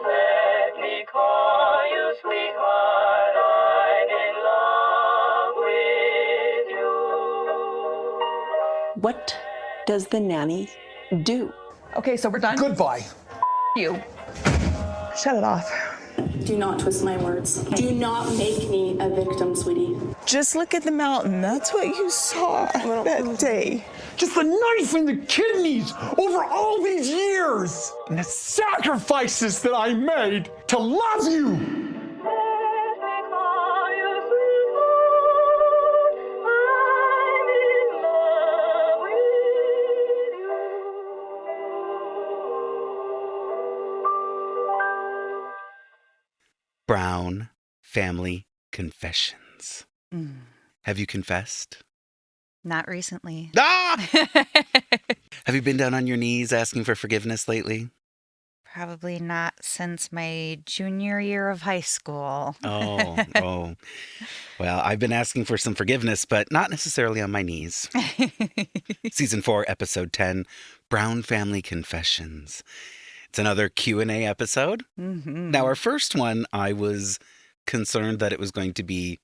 Let me call you sweetheart, I'm in love with you. What does the nanny do? Okay, so we're done. Goodbye. You. Shut it off. Do not twist my words. Do not make me a victim, sweetie. Just look at the mountain. That's what you saw that day. Just the knife in the kidneys over all these years and the sacrifices that I made to love you. Let me call you sweetheart, I'm in love with you. Brown Family Confessions. Have you confessed? Not recently. Ah! Have you been down on your knees asking for forgiveness lately? Probably not since my junior year of high school. Oh. Well, I've been asking for some forgiveness, but not necessarily on my knees. Season 4, Episode 10, Brown Family Confessions. It's another Q&A episode. Mm-hmm. Now, our first one, I was concerned that it was going to be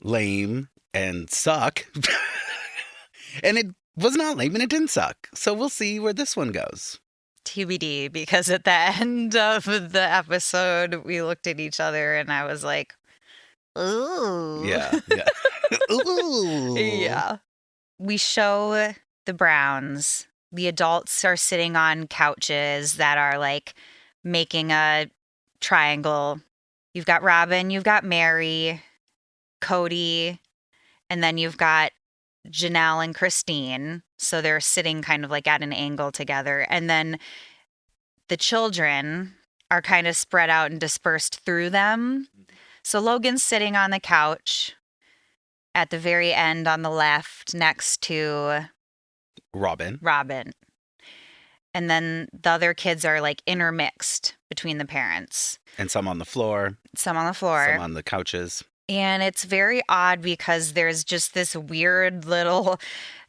lame and suck. And it was not lame and it didn't suck. So we'll see where this one goes. TBD, because at the end of the episode, we looked at each other and I was like, ooh. Yeah. Ooh. Yeah. We show the Browns. The adults are sitting on couches that are like making a triangle. You've got Robyn, you've got Meri, Cody, and then you've got Janelle and Christine. So they're sitting kind of like at an angle together. And then the children are kind of spread out and dispersed through them. So Logan's sitting on the couch at the very end on the left next to Robyn. And then the other kids are like intermixed between the parents. And some on the floor. Some on the floor. Some on the couches. And it's very odd because there's just this weird little,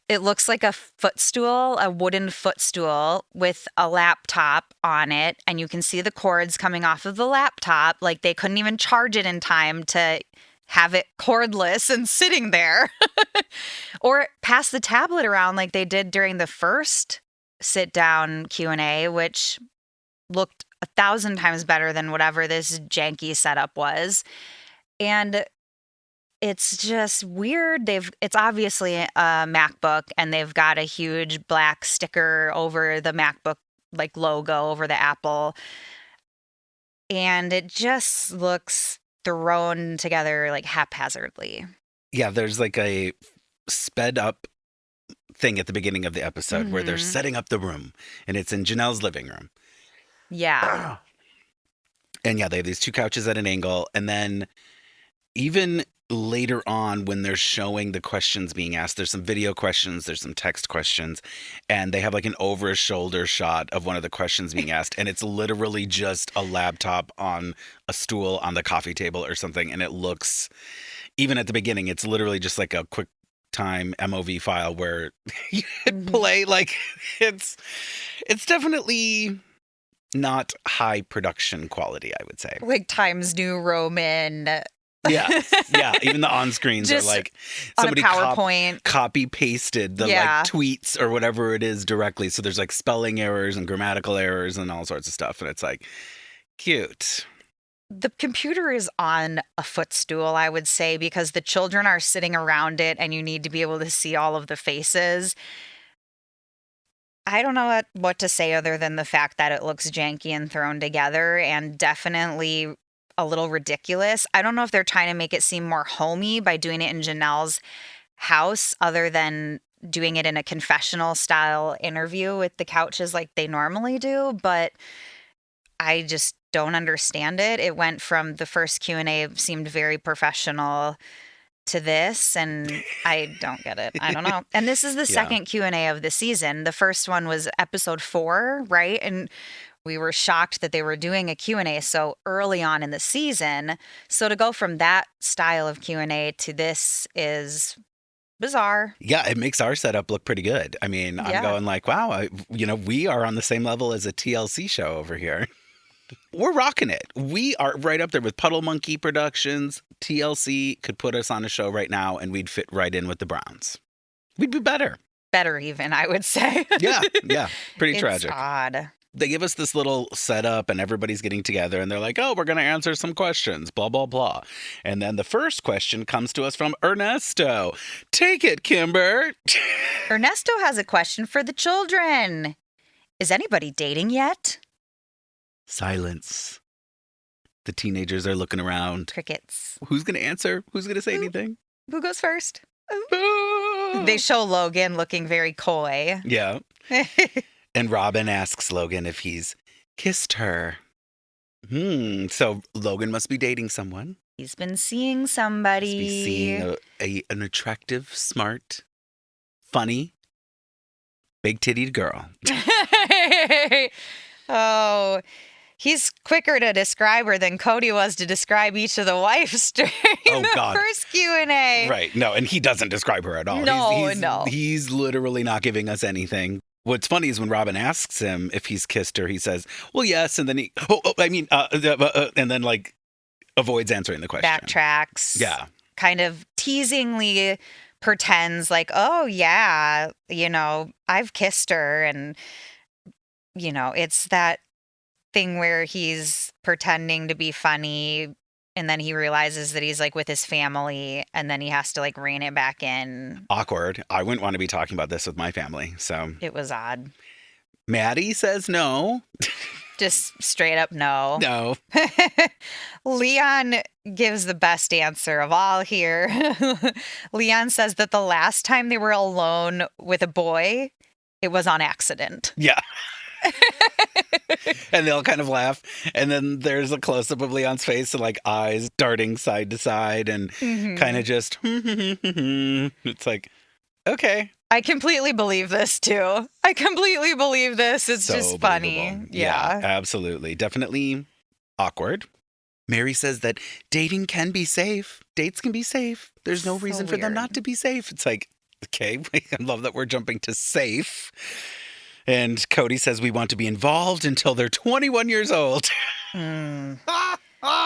it looks like a footstool, a wooden footstool with a laptop on it. And you can see the cords coming off of the laptop. Like they couldn't even charge it in time to have it cordless and sitting there. Or pass the tablet around like they did during the first sit-down Q&A, which looked 1,000 times better than whatever this janky setup was. And it's just weird. It's obviously a MacBook, and they've got a huge black sticker over the MacBook, like logo over the Apple. And it just looks thrown together like haphazardly. Yeah, there's like a sped up thing at the beginning of the episode where they're setting up the room, and it's in Janelle's living room. Yeah. And yeah, they have these two couches at an angle, and then even later on when they're showing the questions being asked, there's some video questions, there's some text questions, and they have like an over-a-shoulder shot of one of the questions being asked, and it's literally just a laptop on a stool on the coffee table or something, and it looks, even at the beginning, it's literally just like a quick time MOV file where you hit play. Like it's definitely not high production quality, I would say. Like Times New Roman. Yeah. Even the on-screens are like somebody on a PowerPoint. Copy pasted the like tweets or whatever it is directly. So there's like spelling errors and grammatical errors and all sorts of stuff. And it's like cute. The computer is on a footstool, I would say, because the children are sitting around it and you need to be able to see all of the faces. I don't know what to say other than the fact that it looks janky and thrown together and definitely a little ridiculous. I don't know if they're trying to make it seem more homey by doing it in Janelle's house other than doing it in a confessional style interview with the couches like they normally do, but I just don't understand it. It went from the first Q&A seemed very professional to this, and I don't get it. I don't know. And this is the second Q&A of the season. The first one was episode 4, right? And we were shocked that they were doing a Q&A so early on in the season. So to go from that style of Q&A to this is bizarre. Yeah, it makes our setup look pretty good. I mean, I'm going like, wow, we are on the same level as a TLC show over here. We're rocking it. We are right up there with Puddle Monkey Productions. TLC could put us on a show right now and we'd fit right in with the Browns. We'd be better. Better even, I would say. Yeah. Pretty It's tragic. odd. They give us this little setup and everybody's getting together and they're like, oh, we're going to answer some questions, blah, blah, blah. And then the first question comes to us from Ernesto. Take it, Kimber. Ernesto has a question for the children. Is anybody dating yet? Silence. The teenagers are looking around. Crickets. Who's going to answer? Who's going to say anything? Who goes first? Boo! They show Logan looking very coy. Yeah. And Robyn asks Logan if he's kissed her. So Logan must be dating someone. He's been seeing Must somebody. be seeing an attractive, smart, funny, big-tittied girl. Oh, he's quicker to describe her than Cody was to describe each of the wives during the first Q&A. Right. No, and he doesn't describe her at all. No. He's literally not giving us anything. What's funny is when Robyn asks him if he's kissed her, he says, well, yes. And then and then like avoids answering the question. Backtracks. Yeah. Kind of teasingly pretends like, oh, yeah, I've kissed her. And, it's that thing where he's pretending to be funny and then he realizes that he's like with his family and then he has to like rein it back in. Awkward. I wouldn't want to be talking about this with my family. So It was odd. Maddie says no. Just straight up no. No. Leon gives the best answer of all here. Leon says that the last time they were alone with a boy, it was on accident. Yeah. And they'll kind of laugh. And then there's a close-up of Leon's face and like eyes darting side to side and kind of just, it's like, okay. I completely believe this too. I completely believe this. It's So just funny. believable. Yeah. Absolutely. Definitely awkward. Meri says that dating can be safe. Dates can be safe. There's no So reason for them weird. not to be safe. It's like, okay, I love that we're jumping to safe. And Cody says we want to be involved until they're 21 years old.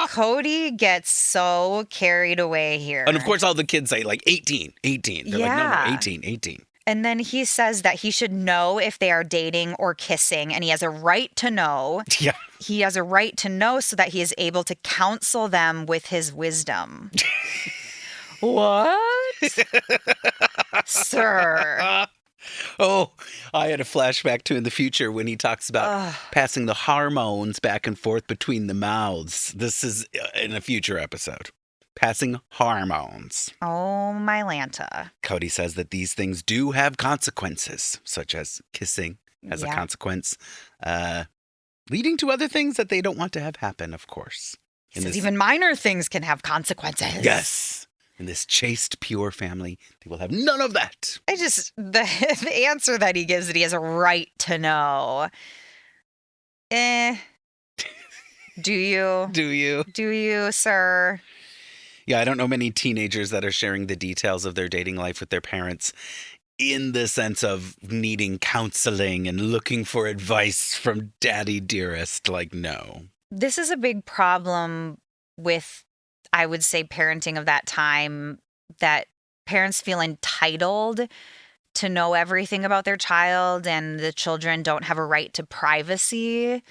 Cody gets so carried away here. And of course, all the kids say like 18. They're like, no, 18. And then he says that he should know if they are dating or kissing, and he has a right to know. Yeah. He has a right to know so that he is able to counsel them with his wisdom. What? Sir. Oh, I had a flashback to in the future when he talks about passing the hormones back and forth between the mouths. This is in a future episode. Passing hormones. Oh, my Lanta. Cody says that these things do have consequences, such as kissing as a consequence, leading to other things that they don't want to have happen, of course. He says even minor things can have consequences. Yes. In this chaste, pure family, they will have none of that. The answer that he gives that he has a right to know. Do you? Do you? Do you, sir? Yeah, I don't know many teenagers that are sharing the details of their dating life with their parents in the sense of needing counseling and looking for advice from daddy dearest. Like, no. This is a big problem with, I would say, parenting of that time, that parents feel entitled to know everything about their child and the children don't have a right to privacy.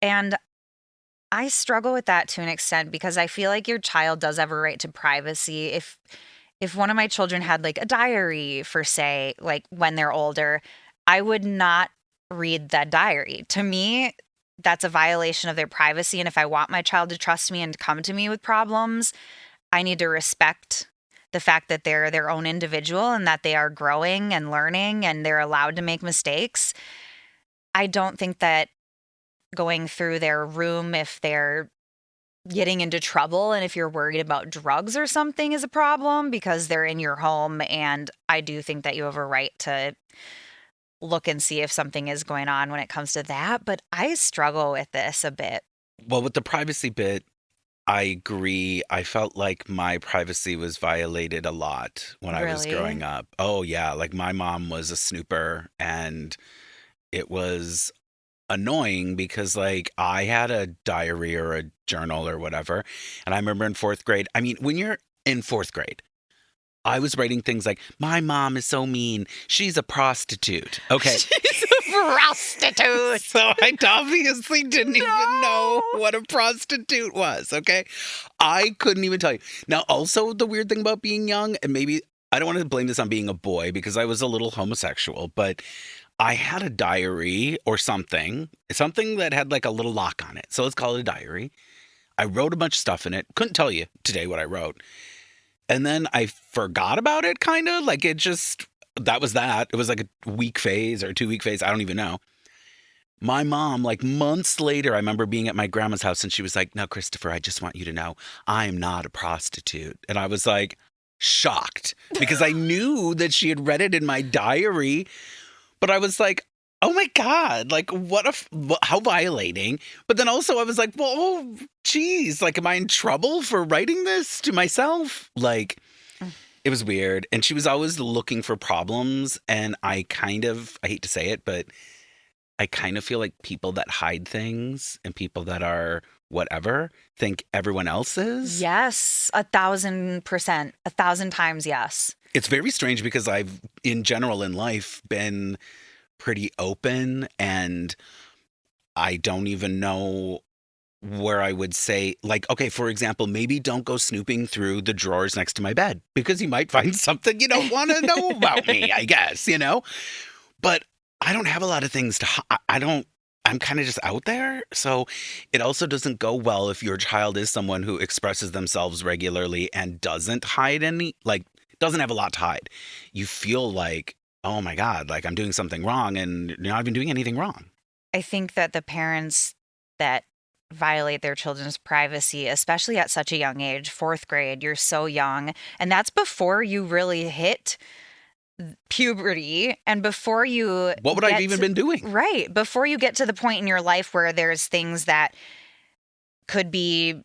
And I struggle with that to an extent because I feel like your child does have a right to privacy. If one of my children had like a diary for, say, like when they're older, I would not read that diary. To me, that's a violation of their privacy. And if I want my child to trust me and to come to me with problems, I need to respect the fact that they're their own individual and that they are growing and learning and they're allowed to make mistakes. I don't think that going through their room if they're getting into trouble and if you're worried about drugs or something is a problem because they're in your home. And I do think that you have a right to look and see if something is going on when it comes to that. But I struggle with this a bit. Well, with the privacy bit, I agree. I felt like my privacy was violated a lot when I was Really? growing up. Oh, yeah. Like my mom was a snooper and it was annoying because like I had a diary or a journal or whatever. And I remember in fourth grade, I mean, when you're in fourth grade, I was writing things like, my mom is so mean. She's a prostitute. Okay. She's a prostitute. So I obviously didn't even know what a prostitute was. Okay. I couldn't even tell you. Now, also the weird thing about being young, and maybe I don't want to blame this on being a boy because I was a little homosexual, but I had a diary or something that had like a little lock on it. So let's call it a diary. I wrote a bunch of stuff in it. Couldn't tell you today what I wrote. And then I forgot about it, kind of. Like that was that. It was like a week phase or a 2-week phase. I don't even know. My mom, like months later, I remember being at my grandma's house and she was like, no, Christopher, I just want you to know I'm not a prostitute. And I was like shocked because I knew that she had read it in my diary. But I was like, oh my God, like how violating. But then also I was like, well, oh, geez, like, am I in trouble for writing this to myself? Like, it was weird. And she was always looking for problems. And I hate to say it, but I kind of feel like people that hide things and people that are whatever think everyone else is. Yes, 1,000%, 1,000 times yes. It's very strange because I've, in general in life, been pretty open, and I don't even know where I would say, like, okay, for example, maybe don't go snooping through the drawers next to my bed because you might find something you don't want to know about me, I guess, you know? But I don't have a lot of things to I'm kind of just out there. So it also doesn't go well if your child is someone who expresses themselves regularly and doesn't hide doesn't have a lot to hide. You feel like, oh my God, like I'm doing something wrong and you're not even doing anything wrong. I think that the parents that violate their children's privacy, especially at such a young age, fourth grade, you're so young. And that's before you really hit puberty and before you what would I have even been doing? Right. Before you get to the point in your life where there's things that could be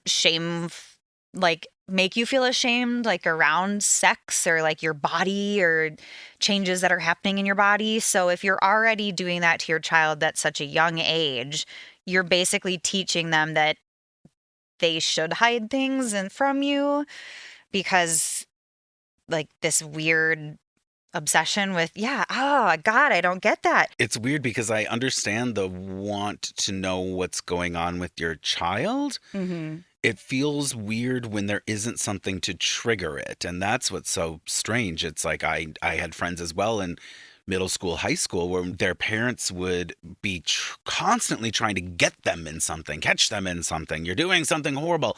like make you feel ashamed, like around sex or like your body or changes that are happening in your body. So if you're already doing that to your child at such a young age, you're basically teaching them that they should hide things from you because like this weird obsession with, oh God, I don't get that. It's weird because I understand the want to know what's going on with your child. Mm-hmm. It feels weird when there isn't something to trigger it. And that's what's so strange. It's like I had friends as well in middle school, high school, where their parents would be constantly trying to get them in something, catch them in something. You're doing something horrible.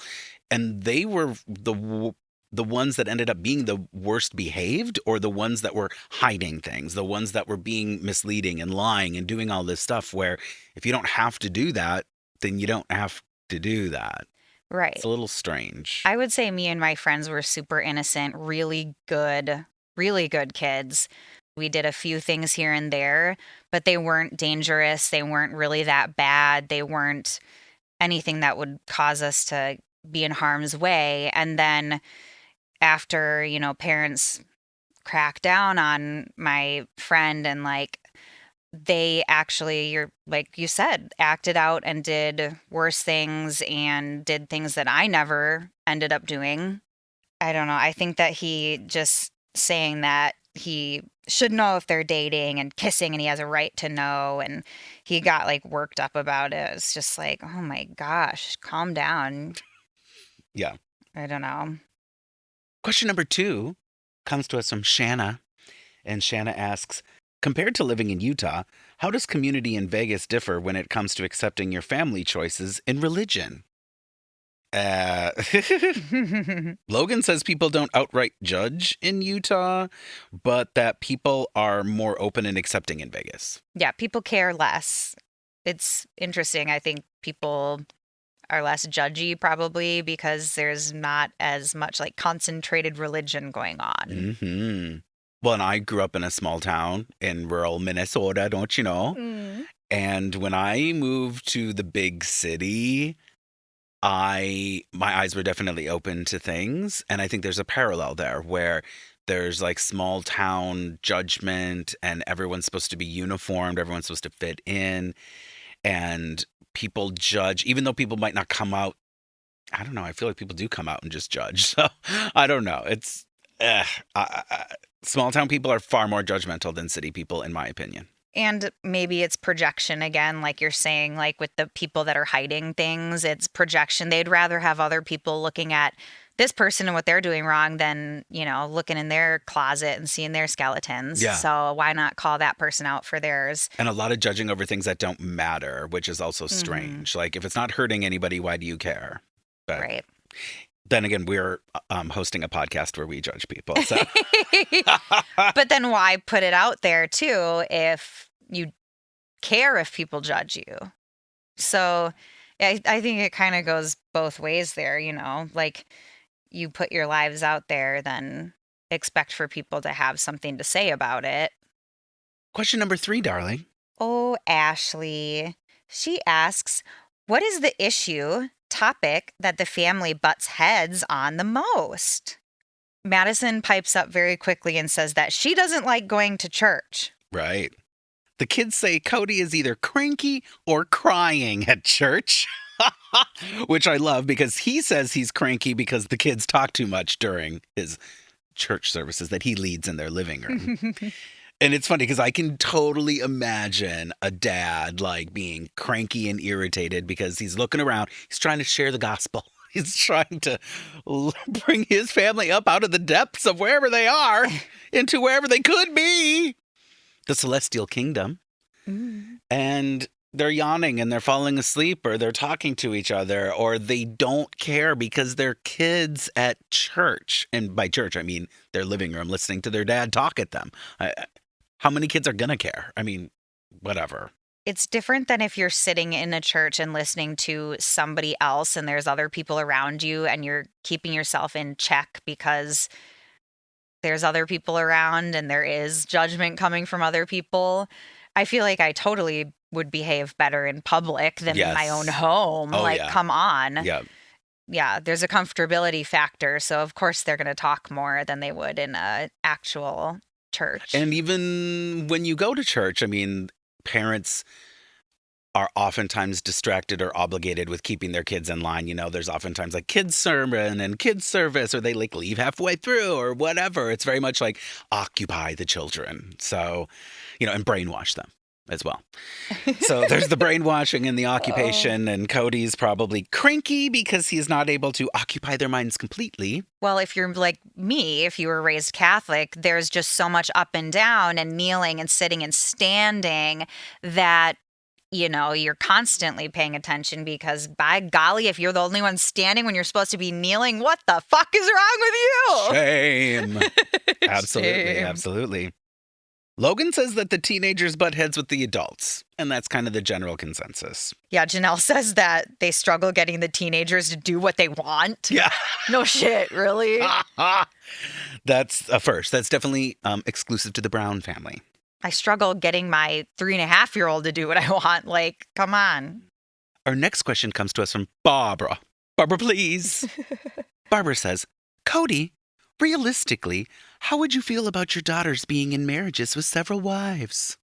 And they were the ones that ended up being the worst behaved, or the ones that were hiding things, the ones that were being misleading and lying and doing all this stuff, where if you don't have to do that, then you don't have to do that. Right. It's a little strange. I would say me and my friends were super innocent, really good kids. We did a few things here and there, but they weren't dangerous. They weren't really that bad. They weren't anything that would cause us to be in harm's way. And then after, parents cracked down on my friend and like they actually, like you said, acted out and did worse things and did things that I never ended up doing. I don't know. I think that he just saying that he should know if they're dating and kissing and he has a right to know. And he got like worked up about it. It's just like, oh my gosh, calm down. Yeah. I don't know. Question number 2 comes to us from Shanna. And Shanna asks, compared to living in Utah, how does community in Vegas differ when it comes to accepting your family choices in religion? Logan says people don't outright judge in Utah, but that people are more open and accepting in Vegas. Yeah, people care less. It's interesting. I think people are less judgy probably because there's not as much like concentrated religion going on. Mm-hmm. Well, and I grew up in a small town in rural Minnesota, don't you know? Mm. And when I moved to the big city, my eyes were definitely open to things. And I think there's a parallel there where there's like small town judgment and everyone's supposed to be uniformed. Everyone's supposed to fit in. and people judge, even though people might not come out. I don't know. I feel like people do come out and just judge. So I don't know. It's small town people are far more judgmental than city people, in my opinion. And maybe it's projection again, like you're saying, like with the people that are hiding things, it's projection. They'd rather have other people looking at this person and what they're doing wrong than, looking in their closet and seeing their skeletons. Yeah. So why not call that person out for theirs? And a lot of judging over things that don't matter, which is also strange. Like, if it's not hurting anybody, why do you care? But Right. then again, we're hosting a podcast where we judge people. So. But then why put it out there too if you care if people judge you? So I think it kind of goes both ways there, like you put your lives out there, then expect for people to have something to say about it. Question number 3, darling. Oh, Ashley. She asks, what is the topic that the family butts heads on the most? Madison pipes up very quickly and says that she doesn't like going to church. Right. The kids say Cody is either cranky or crying at church, which I love because he says he's cranky because the kids talk too much during his church services that he leads in their living room. And it's funny because I can totally imagine a dad like being cranky and irritated because he's looking around. He's trying to share the gospel. He's trying to bring his family up out of the depths of wherever they are into wherever they could be. The celestial kingdom. And they're yawning and they're falling asleep or they're talking to each other or they don't care because they're kids at church. And by church, I mean their living room listening to their dad talk at them. How many kids are going to care? I mean, whatever. It's different than if you're sitting in a church and listening to somebody else and there's other people around you and you're keeping yourself in check because there's other people around and there is judgment coming from other people. I feel like I totally would behave better in public than in my own home. Come on. Yeah. Yeah, there's a comfortability factor. So, of course, they're going to talk more than they would in an actual church. And even when you go to church, I mean, parents are oftentimes distracted or obligated with keeping their kids in line. There's oftentimes like kids sermon and kids service, or they like leave halfway through or whatever. It's very much like occupy the children. So, and brainwash them as well. So there's the brainwashing and the occupation, and Cody's probably cranky because he's not able to occupy their minds completely. Well, if you're like me, if you were raised Catholic, there's just so much up and down and kneeling and sitting and standing that you're constantly paying attention because by golly, if you're the only one standing when you're supposed to be kneeling, what the fuck is wrong with you? Shame. Absolutely. Shame. Absolutely. Logan says that the teenagers butt heads with the adults, and that's kind of the general consensus. Yeah, Janelle says that they struggle getting the teenagers to do what they want. Yeah. No shit, really? That's a first. That's definitely exclusive to the Brown family. I struggle getting my 3.5-year-old to do what I want. Like, come on. Our next question comes to us from Barbara. Barbara, please. Barbara says, Cody, realistically, how would you feel about your daughters being in marriages with several wives?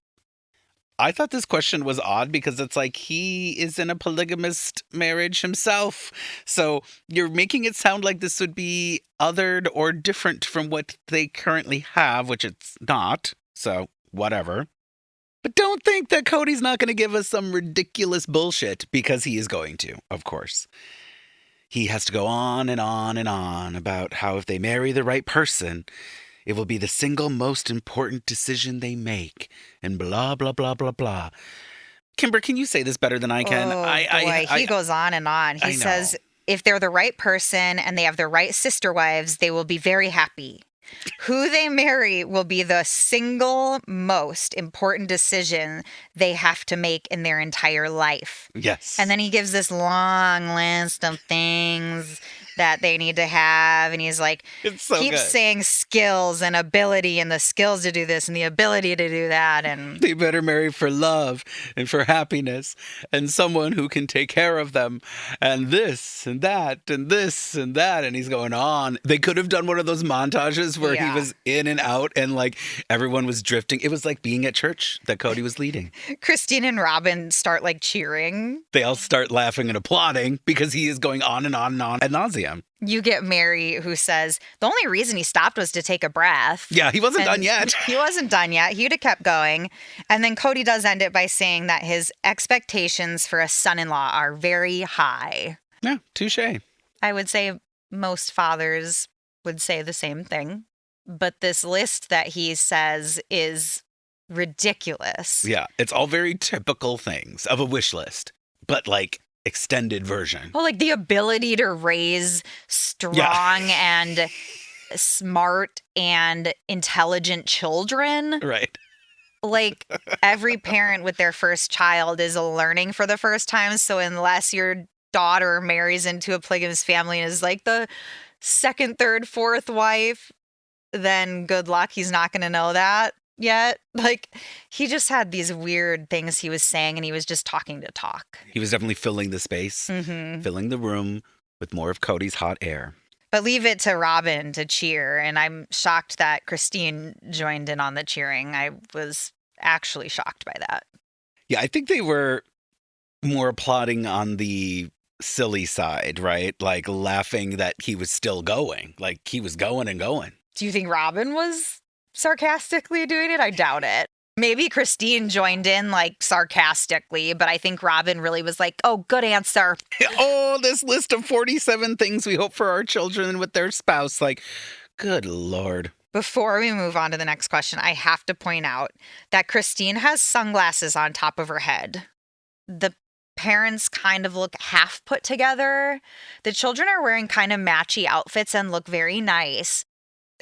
I thought this question was odd because it's like he is in a polygamist marriage himself. So you're making it sound like this would be othered or different from what they currently have, which it's not. So whatever. But don't think that Cody's not going to give us some ridiculous bullshit, because he is going to, of course. He has to go on and on and on about how if they marry the right person, it will be the single most important decision they make, and blah, blah, blah, blah, blah. Kimber, can you say this better than I can? He goes on and on. He says, if they're the right person and they have the right sister wives, they will be very happy. Who they marry will be the single most important decision they have to make in their entire life. Yes. And then he gives this long list of things that they need to have. And he's like, It's so keeps good. saying skills and ability and the skills to do this and the ability to do that. And They better marry for love and for happiness and someone who can take care of them and this and that and this and that. And he's going on. They could have done one of those montages where he Yeah. was in and out and like everyone was drifting. It was like being at church that Cody was leading. Christine and Robyn start like cheering. They all start laughing and applauding because he is going on and on and on ad nauseum. You get Meri, who says the only reason he stopped was to take a breath. Yeah, he wasn't And done yet. He wasn't done yet. He'd have kept going. And then Cody does end it by saying that his expectations for a son-in-law are very high. Yeah, touche. I would say most fathers would say the same thing. But this list that he says is ridiculous. Yeah, it's all very typical things of a wish list, but like extended version. Well, like the ability to raise strong and smart and intelligent children. Right. Like every parent with their first child is learning for the first time. So unless your daughter marries into a polygamous family and is like the second, third, fourth wife, then good luck. He's not going to know that yet. Like he just had these weird things he was saying and he was just talking to talk. He was definitely filling the space, filling the room with more of Cody's hot air. But leave it to Robyn to cheer. And I'm shocked that Christine joined in on the cheering. I was actually shocked by that. Yeah, I think they were more applauding on the silly side, right? Like laughing that he was still going. Like he was going and going. Do you think Robyn was sarcastically doing it? I doubt it. Maybe Christine joined in like sarcastically, but I think Robyn really was like, oh, good answer. Oh, this list of 47 things we hope for our children with their spouse. Like, good Lord. Before we move on to the next question, I have to point out that Christine has sunglasses on top of her head. The parents kind of look half put together. The children are wearing kind of matchy outfits and look very nice.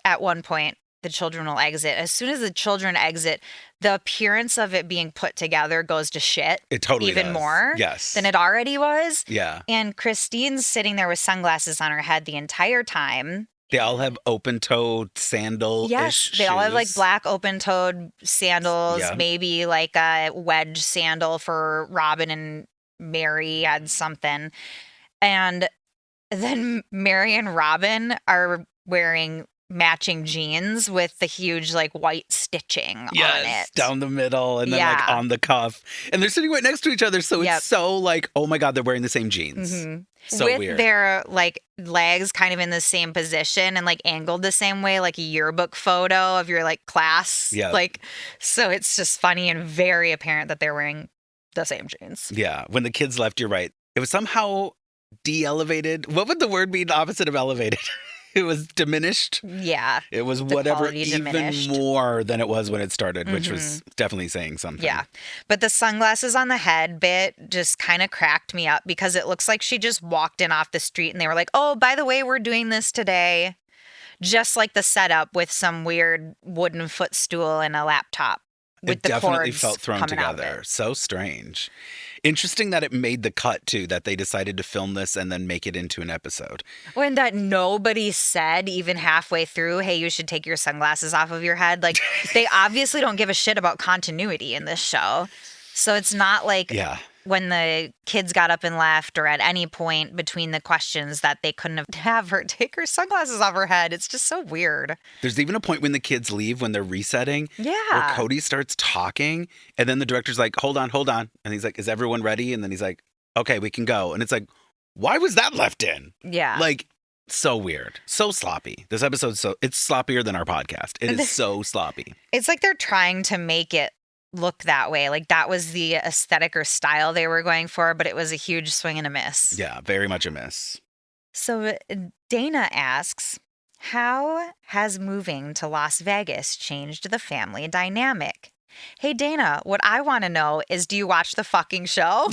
At one point, the children will exit. As soon as the children exit, the appearance of it being put together goes to shit. It totally even does. more Yes. than it already was. Yeah. And Christine's sitting there with sunglasses on her head the entire time. They all have open-toed sandal-ish Yes, they all have like shoes. black open-toed sandals, Yeah. maybe like a wedge sandal for Robyn, and Meri had something. And then Meri and Robyn are wearing matching jeans with the huge like white stitching on it. Down the middle and then like Yeah. on the cuff. And they're sitting right next to each other. So Yep. it's so like, oh my God, they're wearing the same jeans. So with weird. their like legs kind of in the same position and like angled the same way, like a yearbook photo of your like class. Yeah. Like, so it's just funny and very apparent that they're wearing the same jeans. Yeah. When the kids left, you're right. It was somehow de-elevated. What would the word be the opposite of elevated? It was diminished. Yeah. It was The whatever, quality even diminished. more than it was when it started, which was definitely saying something. Yeah. But the sunglasses on the head bit just kind of cracked me up because it looks like she just walked in off the street and they were like, oh, by the way, we're doing this today. Just like the setup with some weird wooden footstool and a laptop with It the definitely cords felt thrown coming out of together. it. So strange. Interesting that it made the cut too, that they decided to film this and then make it into an episode. When that nobody said even halfway through, hey, you should take your sunglasses off of your head. Like they obviously don't give a shit about continuity in this show. So it's not like Yeah. when the kids got up and left or at any point between the questions that they couldn't have her take her sunglasses off her head. It's just so weird. There's even a point when the kids leave, when they're resetting, where Yeah. Cody starts talking, and then the director's like, hold on. And he's like, is everyone ready? And then he's like, okay, we can go. And it's like, why was that left in? Yeah. Like, so weird. So sloppy. This episode's it's sloppier than our podcast. It is so sloppy. It's like they're trying to make it look that way. Like that was the aesthetic or style they were going for, but it was a huge swing and a miss. Yeah, very much a miss. So Dana asks, how has moving to Las Vegas changed the family dynamic? Hey, Dana, what I want to know is, do you watch the fucking show?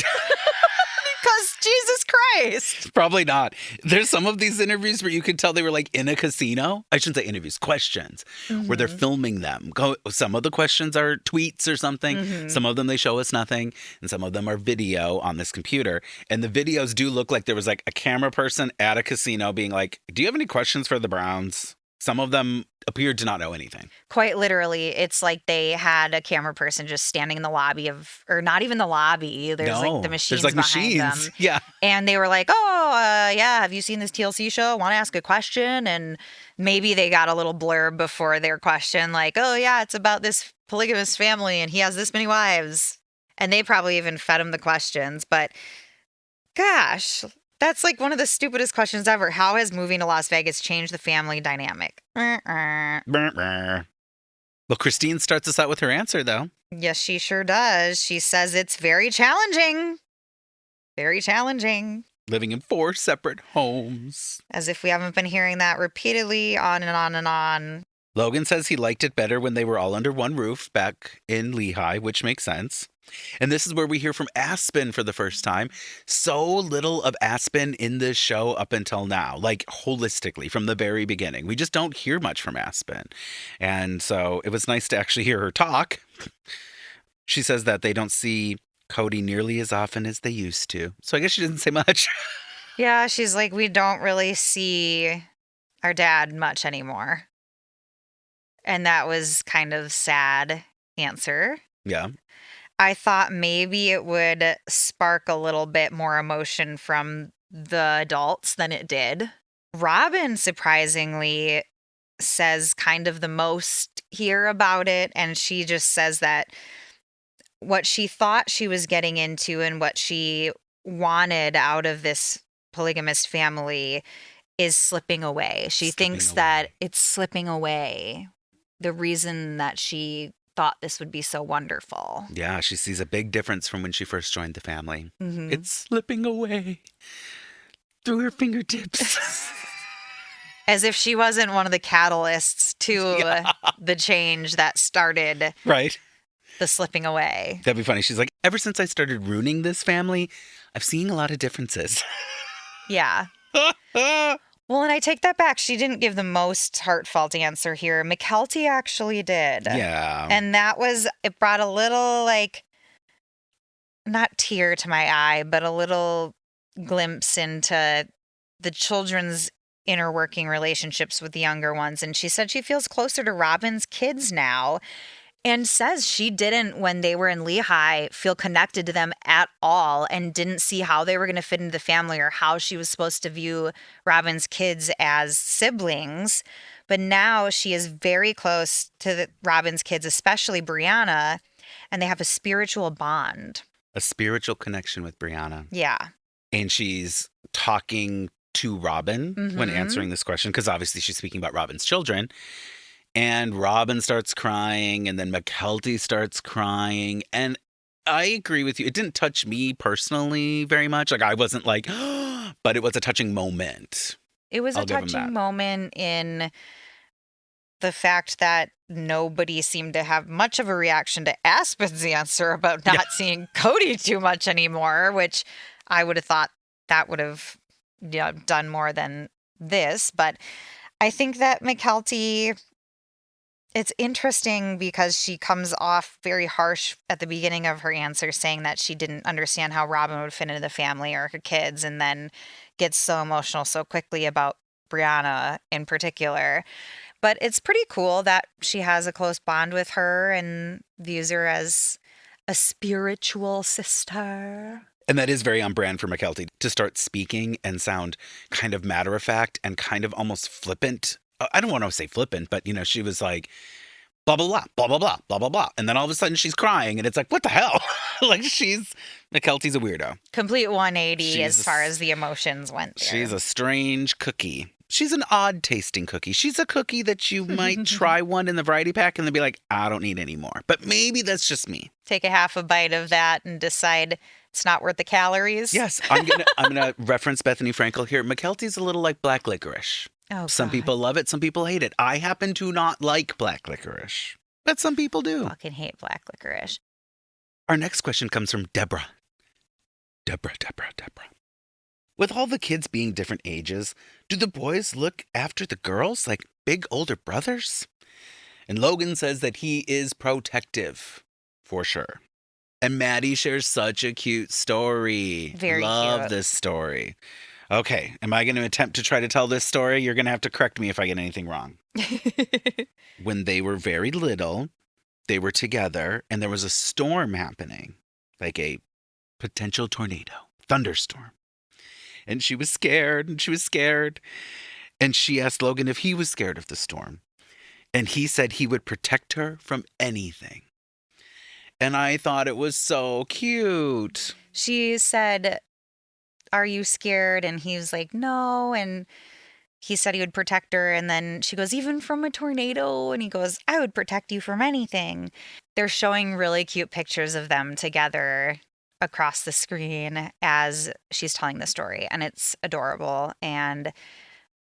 Because Jesus Christ. Probably not. There's some of these interviews where you could tell they were like in a casino. I shouldn't say interviews, questions, where they're filming them. Some of the questions are tweets or something. Some of them they show us nothing. And some of them are video on this computer. And the videos do look like there was like a camera person at a casino being like, do you have any questions for the Browns? Some of them appeared to not know anything. Quite literally, it's like they had a camera person just standing in the lobby or not even the lobby. There's like the machines there's like behind machines. them. Yeah. And they were like, yeah, have you seen this TLC show? Want to ask a question? And maybe they got a little blurb before their question, like, oh, yeah, it's about this polygamous family and he has this many wives. And they probably even fed him the questions. But gosh, that's like one of the stupidest questions ever. How has moving to Las Vegas changed the family dynamic? Well, Christine starts us out with her answer, though. Yes, she sure does. She says it's very challenging. Very challenging. Living in 4 separate homes. As if we haven't been hearing that repeatedly on and on and on. Logan says he liked it better when they were all under one roof back in Lehigh, which makes sense. And this is where we hear from Aspen for the first time. So little of Aspen in this show up until now, like holistically from the very beginning. We just don't hear much from Aspen. And so it was nice to actually hear her talk. She says that they don't see Cody nearly as often as they used to. So I guess she didn't say much. Yeah, she's like, we don't really see our dad much anymore. And that was kind of sad answer. Yeah. I thought maybe it would spark a little bit more emotion from the adults than it did. Robyn surprisingly says kind of the most here about it. And she just says that what she thought she was getting into and what she wanted out of this polygamous family is slipping away. She thinks that it's slipping away. The reason that she thought this would be so wonderful. Yeah, she sees a big difference from when she first joined the family. It's slipping away through her fingertips. As if she wasn't one of the catalysts to the change that started Right. the slipping away. That'd be funny. She's like, ever since I started ruining this family, I've seen a lot of differences. Yeah. Well, and I take that back. She didn't give the most heartfelt answer here. Mykelti actually did. Yeah. And that was, it brought a little, like, not tear to my eye, but a little glimpse into the children's inner working relationships with the younger ones. And she said she feels closer to Robyn's kids now. And says she didn't, when they were in Lehigh, feel connected to them at all and didn't see how they were going to fit into the family or how she was supposed to view Robyn's kids as siblings. But now she is very close to Robyn's kids, especially Brianna, and they have a spiritual bond. A spiritual connection with Brianna. Yeah. And she's talking to Robyn when answering this question, because obviously she's speaking about Robyn's children. And Robyn starts crying, and then Mykelti starts crying. And I agree with you. It didn't touch me personally very much. Like, I wasn't like, but it was a touching moment. It was a touching moment in the fact that nobody seemed to have much of a reaction to Aspen's answer about not seeing Cody too much anymore, which I would have thought that would have done more than this. But I think that Mykelti... It's interesting because she comes off very harsh at the beginning of her answer, saying that she didn't understand how Robyn would fit into the family or her kids, and then gets so emotional so quickly about Brianna in particular. But it's pretty cool that she has a close bond with her and views her as a spiritual sister. And that is very on brand for Mykelti to start speaking and sound kind of matter of fact and kind of almost flippant. I don't want to say flippant, but, she was like, blah, blah, blah, blah, blah, blah, blah, blah, blah. And then all of a sudden she's crying and it's like, what the hell? Like Mykelti's a weirdo. Complete 180 as far as the emotions went there. She's a strange cookie. She's an odd tasting cookie. She's a cookie that you might try one in the variety pack and then be like, I don't need any more. But maybe that's just me. Take a half a bite of that and decide it's not worth the calories. Yes, I'm gonna reference Bethany Frankel here. Mykelti's a little like black licorice. Oh, some God. people love it, some people hate it. I happen to not like black licorice, but some people do. Fucking hate black licorice. Our next question comes from Deborah. Deborah. With all the kids being different ages, do the boys look after the girls like big older brothers? And Logan says that he is protective, for sure. And Maddie shares such a cute story. Very Love cute. this story. Okay, am I going to attempt to try to tell this story? You're going to have to correct me if I get anything wrong. When they were very little, they were together and there was a storm happening, like a potential tornado, thunderstorm. And she was scared, and she was scared. And she asked Logan if he was scared of the storm. And he said he would protect her from anything. And I thought it was so cute. She said, "Are you scared?" And he was like, "No." And he said he would protect her. And then she goes, "Even from a tornado?" And he goes, "I would protect you from anything." They're showing really cute pictures of them together across the screen as she's telling the story. And it's adorable and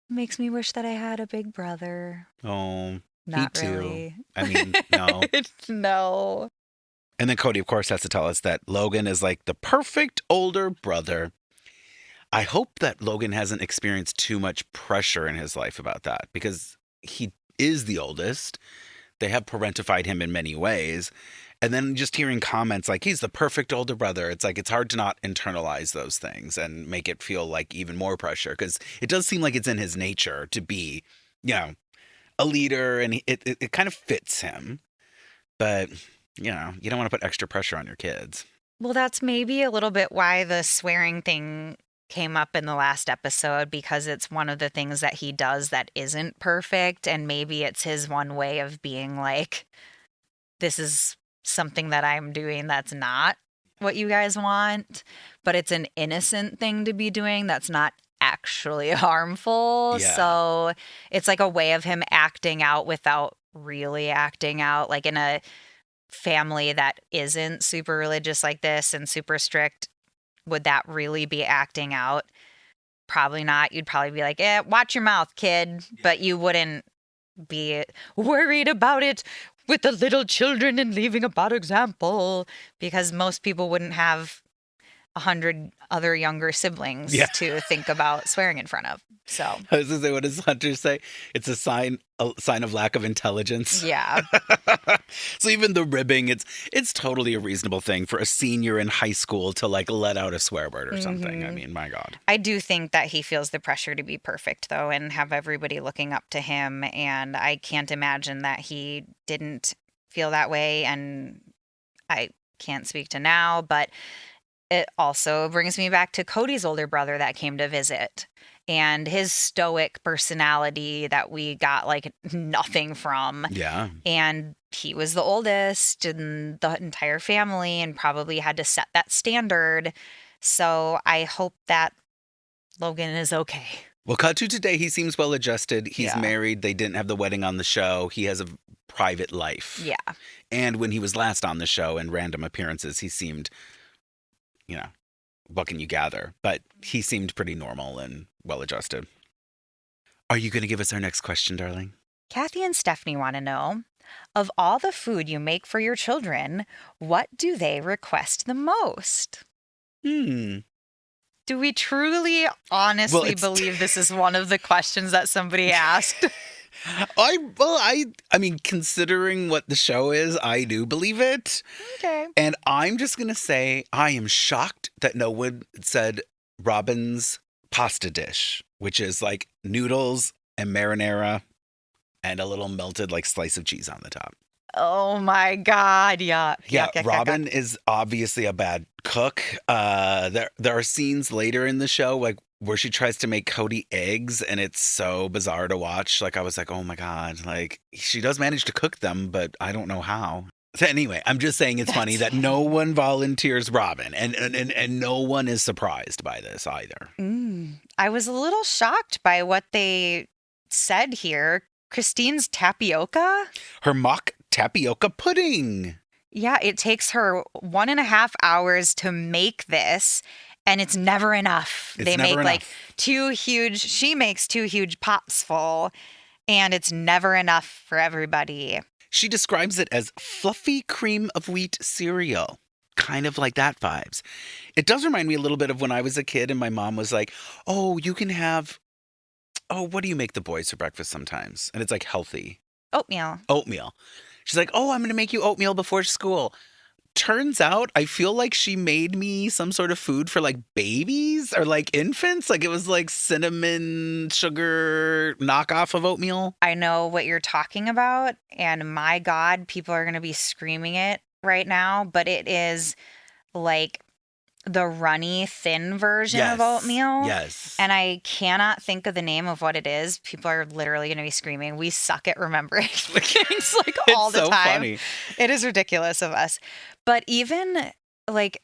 makes me wish that I had a big brother. Oh, Not me too. really. I mean, no. No. And then Cody, of course, has to tell us that Logan is like the perfect older brother. I hope that Logan hasn't experienced too much pressure in his life about that, because he is the oldest. They have parentified him in many ways. And then just hearing comments like he's the perfect older brother, it's like it's hard to not internalize those things and make it feel like even more pressure, because it does seem like it's in his nature to be, you know, a leader, and it kind of fits him. But, you know, you don't want to put extra pressure on your kids. Well, that's maybe a little bit why the swearing thing came up in the last episode, because it's one of the things that he does that isn't perfect. And maybe it's his one way of being like, this is something that I'm doing that's not what you guys want, but it's an innocent thing to be doing that's not actually harmful. Yeah. So it's like a way of him acting out without really acting out, like in a family that isn't super religious like this and super strict. Would that really be acting out? Probably not. You'd probably be like, watch your mouth, kid. But you wouldn't be worried about it with the little children and leaving a bad example, because most people wouldn't have 100 other younger siblings to think about swearing in front of. So I was going to say, what does Hunter say? It's a sign of lack of intelligence. yeah. So even the ribbing, it's totally a reasonable thing for a senior in high school to like let out a swear word or something. I mean, my God. I do think that he feels the pressure to be perfect, though, and have everybody looking up to him. And I can't imagine that he didn't feel that way. And I can't speak to now, but it also brings me back to Cody's older brother that came to visit, and his stoic personality that we got like nothing from. Yeah. And he was the oldest in the entire family and probably had to set that standard. So I hope that Logan is okay. Well, cut to today. He seems well adjusted. He's Yeah. married. They didn't have the wedding on the show. He has a private life. Yeah. And when he was last on the show in random appearances, he seemed, you know, what can you gather? But he seemed pretty normal and well adjusted. Are you going to give us our next question, darling? Kathy and Stephanie want to know, of all the food you make for your children, what do they request the most? Hmm. Do we truly, honestly it's- believe this is one of the questions that somebody asked? I mean, considering what the show is, I do believe it. Okay. And I'm just going to say I am shocked that no one said Robyn's pasta dish, which is like noodles and marinara and a little melted like slice of cheese on the top. Oh my God. Yeah. Robyn is obviously a bad cook. There are scenes later in the show like where she tries to make Cody eggs, and it's so bizarre to watch. Like I was like, oh my God, like she does manage to cook them, but I don't know how. So anyway, I'm just saying it's funny that no one volunteers Robyn, and no one is surprised by this either. I was a little shocked by what they said here. Christine's tapioca? Her mock tapioca pudding. Yeah, it takes her 1.5 hours to make this, and it's never enough. It's they never make like enough. she makes 2 huge pots full, and it's never enough for everybody. She describes it as fluffy cream of wheat cereal. kind of like that vibes. It does remind me a little bit of when I was a kid and my mom was like, oh, you can have, oh, what do you make the boys for breakfast sometimes? And it's like healthy. Oatmeal. She's like, oh, I'm going to make you oatmeal before school. Turns out I feel like she made me some sort of food for like babies or like infants. Like it was like cinnamon sugar knockoff of oatmeal. I know what you're talking about. And my God, people are going to be screaming it right now. But it is like the runny, thin version of oatmeal. Yes. And I cannot think of the name of what it is. People are literally going to be screaming. We suck at remembering things like all the so time. Funny. It is ridiculous of us. But even like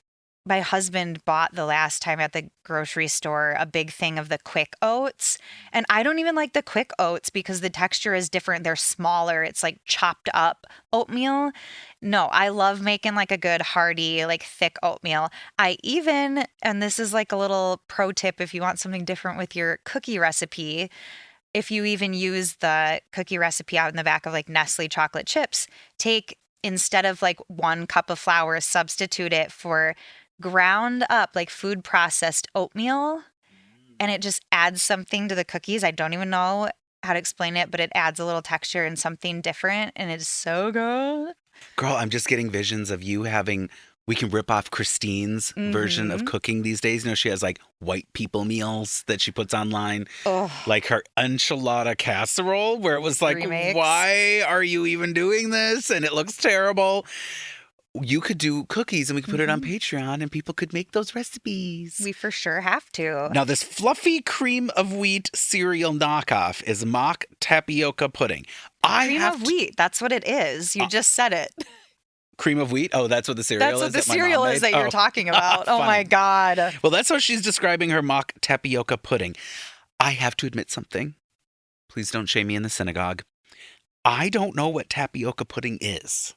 my husband bought the last time at the grocery store a big thing of the quick oats. And I don't even like the quick oats because the texture is different. They're smaller. It's like chopped up oatmeal. No, I love making like a good hearty, like thick oatmeal. I even, and this is like a little pro tip if you want something different with your cookie recipe, if you even use the cookie recipe out in the back of like Nestle chocolate chips, instead of like 1 cup of flour, substitute it for ground up like food processed oatmeal, and it just adds something to the cookies. I don't even know how to explain it, but it adds a little texture and something different, and it's so good. Girl, I'm just getting visions of you having, we can rip off Christine's version of cooking these days. You know, she has like white people meals that she puts online. Ugh. Like her enchilada casserole where it was like, Remix. why are you even doing this? And it looks terrible. You could do cookies and we could put it on Patreon and people could make those recipes. We for sure have to. Now, this fluffy cream of wheat cereal knockoff is mock tapioca pudding. Cream of wheat. That's what it is. You just said it. Cream of wheat? Oh, that's what the cereal is? That's what the that my mom cereal is made? that you're talking about. Oh Funny. my God. Well, that's how she's describing her mock tapioca pudding. I have to admit something. Please don't shame me in the synagogue. I don't know what tapioca pudding is.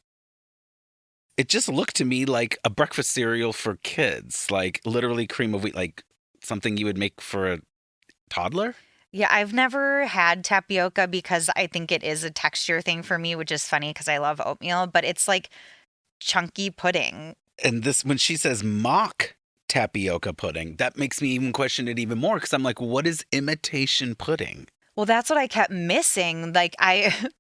It just looked to me like a breakfast cereal for kids, like literally cream of wheat, like something you would make for a toddler. Yeah, I've never had tapioca because I think it is a texture thing for me, which is funny because I love oatmeal, but it's like chunky pudding. And this, when she says mock tapioca pudding, that makes me even question it even more because I'm like, what is imitation pudding? Well, that's what I kept missing. Like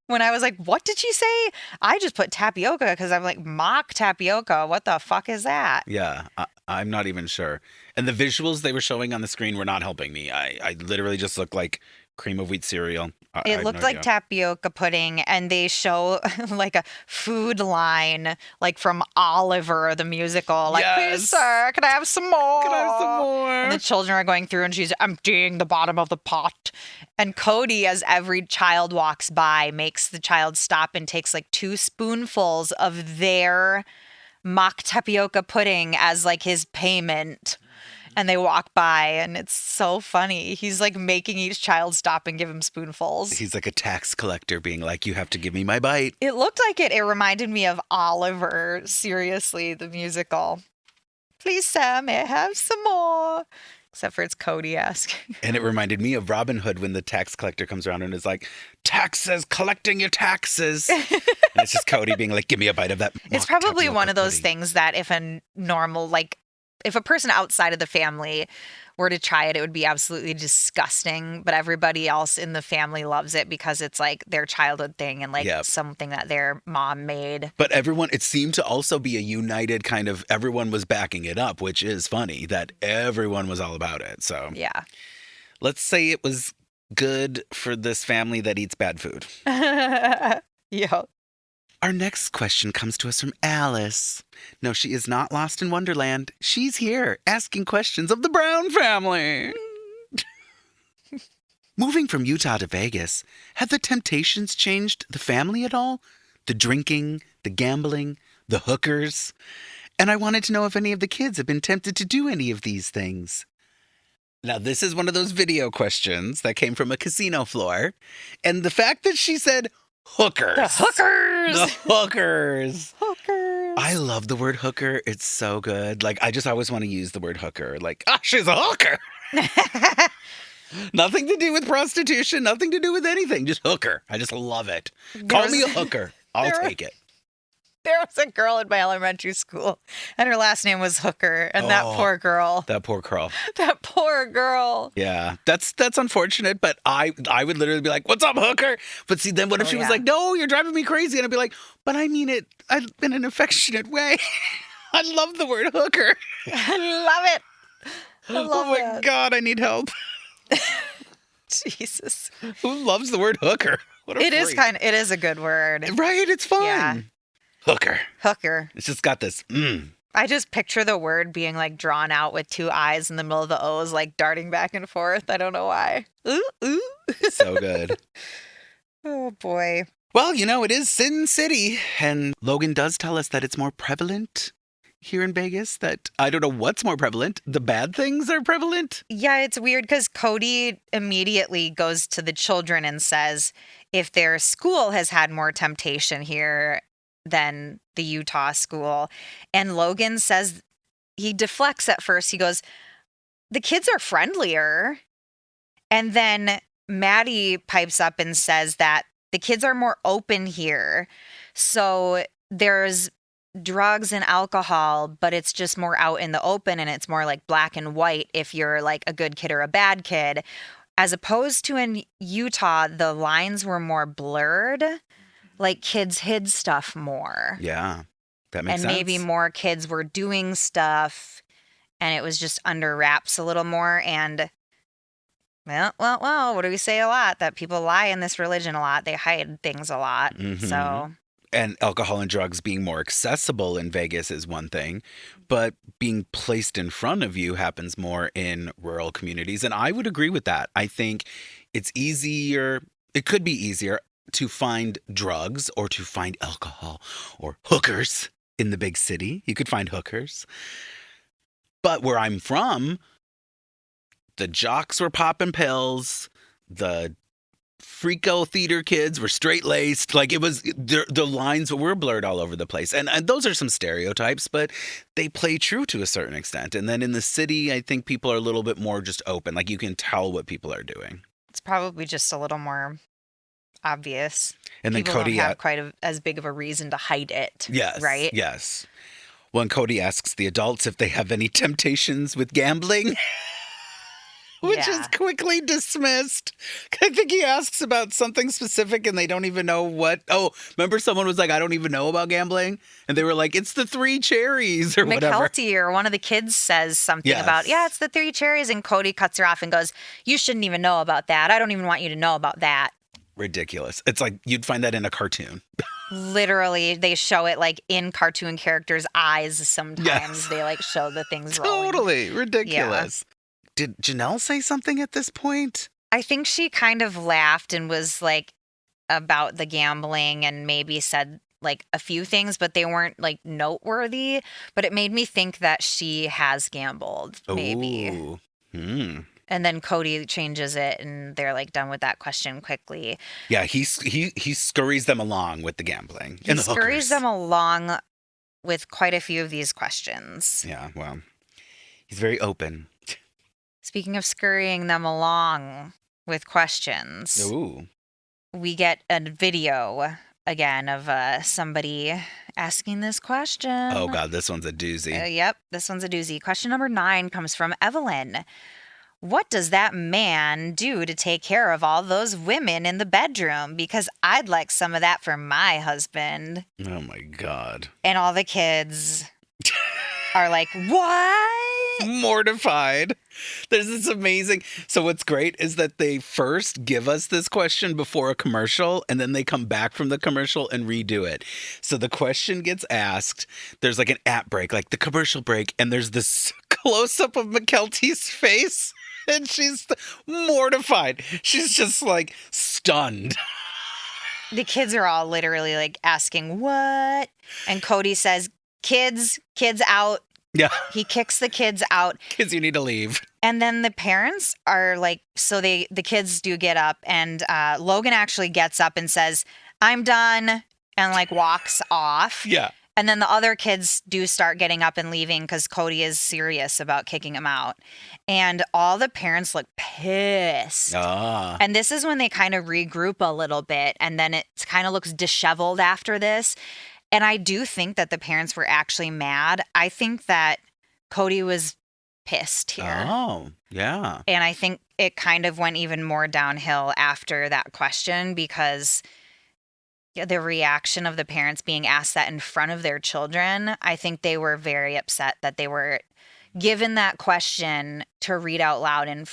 when I was like, what did she say? I just put tapioca because I'm like, mock tapioca. What the fuck is that? Yeah, I'm not even sure. And the visuals they were showing on the screen were not helping me. I literally just looked like cream of wheat cereal. It looked like tapioca pudding, and they show like a food line, like from Oliver, the musical. Like, please, sir, can I have some more? Can I have some more? And the children are going through, and she's emptying the bottom of the pot. And Cody, as every child walks by, makes the child stop and takes like 2 spoonfuls of their mock tapioca pudding as like his payment. And they walk by, and it's so funny. He's like making each child stop and give him spoonfuls. He's like a tax collector being like, you have to give me my bite. It looked like it. It reminded me of Oliver, seriously, the musical. Please, sir, may I have some more? Except for it's Cody asking. And it reminded me of Robin Hood when the tax collector comes around and is like, taxes, collecting your taxes. And it's just Cody being like, give me a bite of that. It's probably one of those things that if a normal, like, if a person outside of the family were to try it, it would be absolutely disgusting. But everybody else in the family loves it because it's like their childhood thing and like something that their mom made. But everyone, it seemed to also be a united kind of, everyone was backing it up, which is funny that everyone was all about it. So yeah, let's say it was good for this family that eats bad food. Yeah. Our next question comes to us from Alice. No, she is not lost in Wonderland. She's here asking questions of the Brown family. Moving from Utah to Vegas, have the temptations changed the family at all? The drinking, the gambling, the hookers? And I wanted to know if any of the kids have been tempted to do any of these things. Now, this is one of those video questions that came from a casino floor. And the fact that she said hookers. The hookers. The hookers. Hookers. I love the word hooker. It's so good. Like, I just always want to use the word hooker. Like, she's a hooker. Nothing to do with prostitution. Nothing to do with anything. Just hooker. I just love it. Call me a hooker. I'll take it. There was a girl in my elementary school, and her last name was Hooker, and that poor girl. That poor girl. That poor girl. Yeah, that's unfortunate, but I would literally be like, "What's up, Hooker?" But see, then what if she was like, "No, you're driving me crazy," and I'd be like, "But I mean it in an affectionate way." I love the word hooker. I love it. I love oh my God, I need help. Jesus. Who loves the word hooker? What a It is freak. it is a good word. Right, it's fun. Yeah. Hooker. Hooker. It's just got this. I just picture the word being like drawn out with two eyes in the middle of the O's, like darting back and forth. I don't know why. Ooh, ooh. So good. Oh boy. Well, it is Sin City, and Logan does tell us that it's more prevalent here in Vegas. That I don't know what's more prevalent. The bad things are prevalent. Yeah, it's weird because Cody immediately goes to the children and says if their school has had more temptation here than the Utah school. And Logan says, he deflects at first. He goes, the kids are friendlier. And then Maddie pipes up and says that the kids are more open here. So there's drugs and alcohol, but it's just more out in the open, and it's more like black and white if you're like a good kid or a bad kid. As opposed to in Utah, the lines were more blurred. Like kids hid stuff more. Yeah, that makes sense. And maybe more kids were doing stuff, and it was just under wraps a little more. And well, what do we say a lot? That people lie in this religion a lot. They hide things a lot. Mhm. So. And alcohol and drugs being more accessible in Vegas is one thing, but being placed in front of you happens more in rural communities. And I would agree with that. I think it could be easier to find drugs or to find alcohol or hookers in the big city. You could find hookers. But where I'm from, the jocks were popping pills, the Freako theater kids were straight-laced. Like it was, the lines were blurred all over the place. And those are some stereotypes, but they play true to a certain extent. And then in the city, I think people are a little bit more just open. Like you can tell what people are doing. It's probably just a little more obvious. And then People Cody don't have quite as big of a reason to hide it. Yes. Right? Yes. When Cody asks the adults if they have any temptations with gambling, which is quickly dismissed. I think he asks about something specific and they don't even know what. Oh, remember someone was like, I don't even know about gambling? And they were like, it's the 3 cherries or whatever. McKelty or one of the kids says something about, it's the 3 cherries. And Cody cuts her off and goes, you shouldn't even know about that. I don't even want you to know about that. Ridiculous. It's like you'd find that in a cartoon. Literally, they show it like in cartoon characters' eyes sometimes. Yes. They like show the things rolling. Totally ridiculous. Yeah. Did Janelle say something at this point? I think she kind of laughed and was like about the gambling and maybe said like a few things, but they weren't like noteworthy. But it made me think that she has gambled, maybe. Ooh. Hmm. And then Cody changes it, and they're like done with that question quickly. Yeah, he scurries them along with the gambling. He scurries them along with quite a few of these questions. Yeah, well, he's very open. Speaking of scurrying them along with questions, we get a video again of somebody asking this question. Oh, God, this one's a doozy. Yep, this one's a doozy. Question number 9 comes from Evelyn. What does that man do to take care of all those women in the bedroom? Because I'd like some of that for my husband. Oh, my God. And all the kids are like, what? Mortified. There's this amazing. So what's great is that they first give us this question before a commercial, and then they come back from the commercial and redo it. So the question gets asked. There's like an app break, like the commercial break, and there's this close-up of McKelty's face. And she's mortified. She's just like stunned. The kids are all literally like asking, what? And Cody says, kids out. Yeah. He kicks the kids out. Kids, you need to leave. And then the parents are like, so the kids do get up, and Logan actually gets up and says, I'm done, and like walks off. Yeah. And then the other kids do start getting up and leaving because Cody is serious about kicking him out. And all the parents look pissed. And this is when they kind of regroup a little bit. And then it kind of looks disheveled after this. And I do think that the parents were actually mad. I think that Cody was pissed here. Oh, yeah. And I think it kind of went even more downhill after that question because the reaction of the parents being asked that in front of their children, I think they were very upset that they were given that question to read out loud. And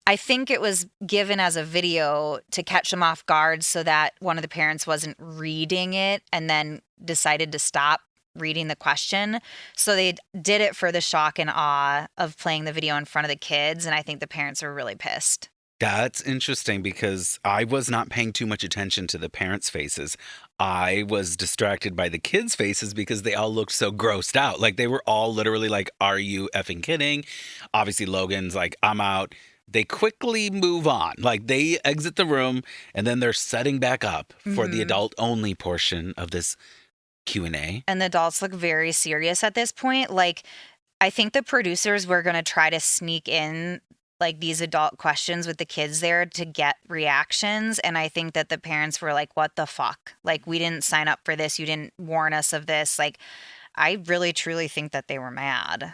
I think it was given as a video to catch them off guard so that one of the parents wasn't reading it and then decided to stop reading the question. So they did it for the shock and awe of playing the video in front of the kids. And I think the parents were really pissed. That's interesting because I was not paying too much attention to the parents' faces. I was distracted by the kids' faces because they all looked so grossed out. Like they were all literally like, are you effing kidding? Obviously, Logan's like, I'm out. They quickly move on. Like they exit the room and then they're setting back up for the adult-only portion of this Q&A. And the adults look very serious at this point. Like I think the producers were going to try to sneak in like these adult questions with the kids there to get reactions. And I think that the parents were like, what the fuck? Like, we didn't sign up for this. You didn't warn us of this. Like, I really, truly think that they were mad.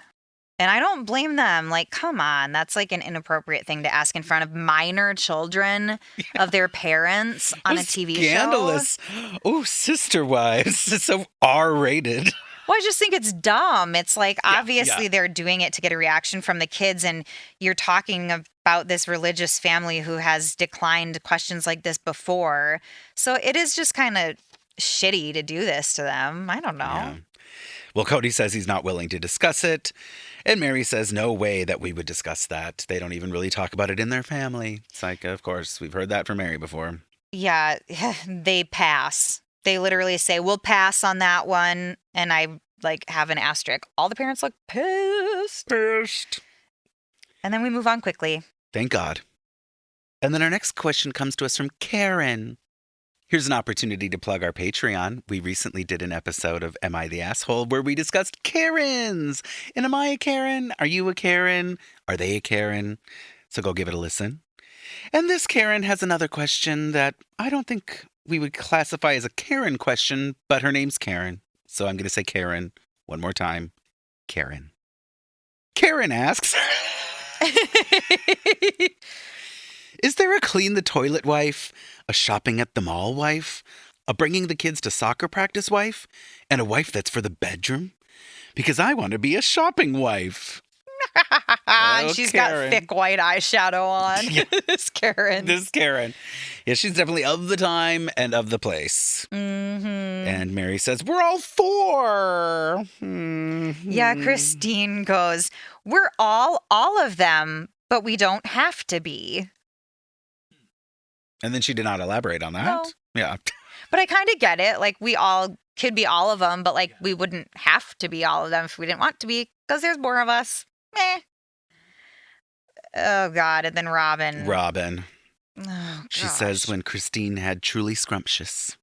And I don't blame them. Like, come on. That's like an inappropriate thing to ask in front of minor children of their parents on a TV Scandalous. show. Oh, sister wives. It's so R-rated. Well, I just think it's dumb. It's like, obviously they're doing it to get a reaction from the kids. And you're talking about this religious family who has declined questions like this before. So it is just kind of shitty to do this to them. I don't know. Yeah. Well, Cody says he's not willing to discuss it. And Meri says, no way that we would discuss that. They don't even really talk about it in their family. It's like, of course, we've heard that from Meri before. Yeah, they pass. They literally say, we'll pass on that one. And I like have an asterisk. All the parents look pissed. Pissed. And then we move on quickly. Thank God. And then our next question comes to us from Karen. Here's an opportunity to plug our Patreon. We recently did an episode of Am I the Asshole where we discussed Karens. And am I a Karen? Are you a Karen? Are they a Karen? So go give it a listen. And this Karen has another question that I don't think we would classify as a Karen question, but her name's Karen. So I'm going to say Karen one more time. Karen. Karen asks, is there a clean the toilet wife, a shopping at the mall wife, a bringing the kids to soccer practice wife, and a wife that's for the bedroom? Because I want to be a shopping wife. And she's got thick white eyeshadow on. Yeah. This Karen. This Karen. Yeah, she's definitely of the time and of the place. Mm-hmm. And Meri says, we're all for. Yeah, Christine goes, we're all of them, but we don't have to be. And then she did not elaborate on that. No. Yeah. But I kind of get it. Like, we all could be all of them, but like, we wouldn't have to be all of them if we didn't want to be, because there's more of us. Meh. Oh, God. And then Robyn. Oh, She says when Christine had truly scrumptious,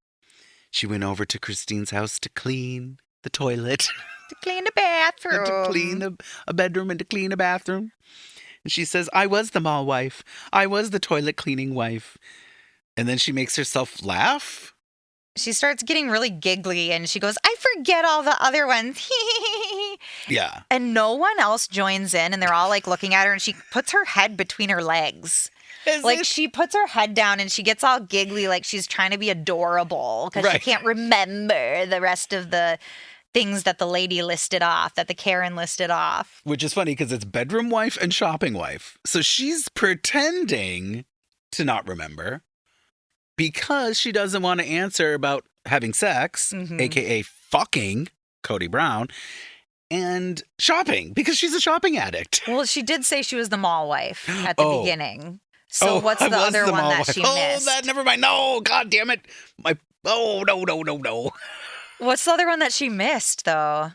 she went over to Christine's house to clean the toilet. To clean the bathroom. And to clean a bedroom and to clean a bathroom. And she says, I was the mall wife. I was the toilet cleaning wife. And then she makes herself laugh. She starts getting really giggly and she goes, I forget all the other ones. Yeah. And no one else joins in and they're all like looking at her and she puts her head between her legs. She puts her head down and she gets all giggly like she's trying to be adorable because she can't remember the rest of the things that the lady listed off, that the Karen listed off. Which is funny because it's bedroom wife and shopping wife. So she's pretending to not remember because she doesn't want to answer about having sex, a.k.a. fucking Kody Brown, and shopping because she's a shopping addict. Well, she did say she was the mall wife at the beginning. So what's the other one that she missed? Never mind. No, God damn it. No. What's the other one that she missed, though?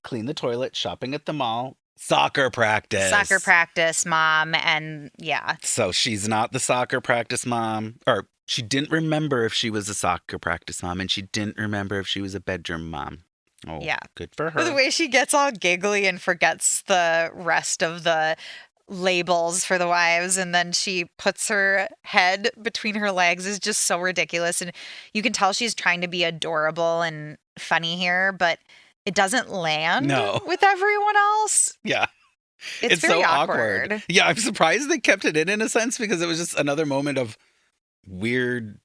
Clean the toilet, shopping at the mall, soccer practice. Soccer practice, mom, and yeah. So she's not the soccer practice mom, or she didn't remember if she was a soccer practice mom, and she didn't remember if she was a bedroom mom. Oh, yeah. Good for her. The way she gets all giggly and forgets the rest of the labels for the wives, and then she puts her head between her legs is just so ridiculous. And you can tell she's trying to be adorable and funny here, but it doesn't land No. with everyone else. Yeah. It's very so awkward. Yeah, I'm surprised they kept it in a sense, because it was just another moment of weird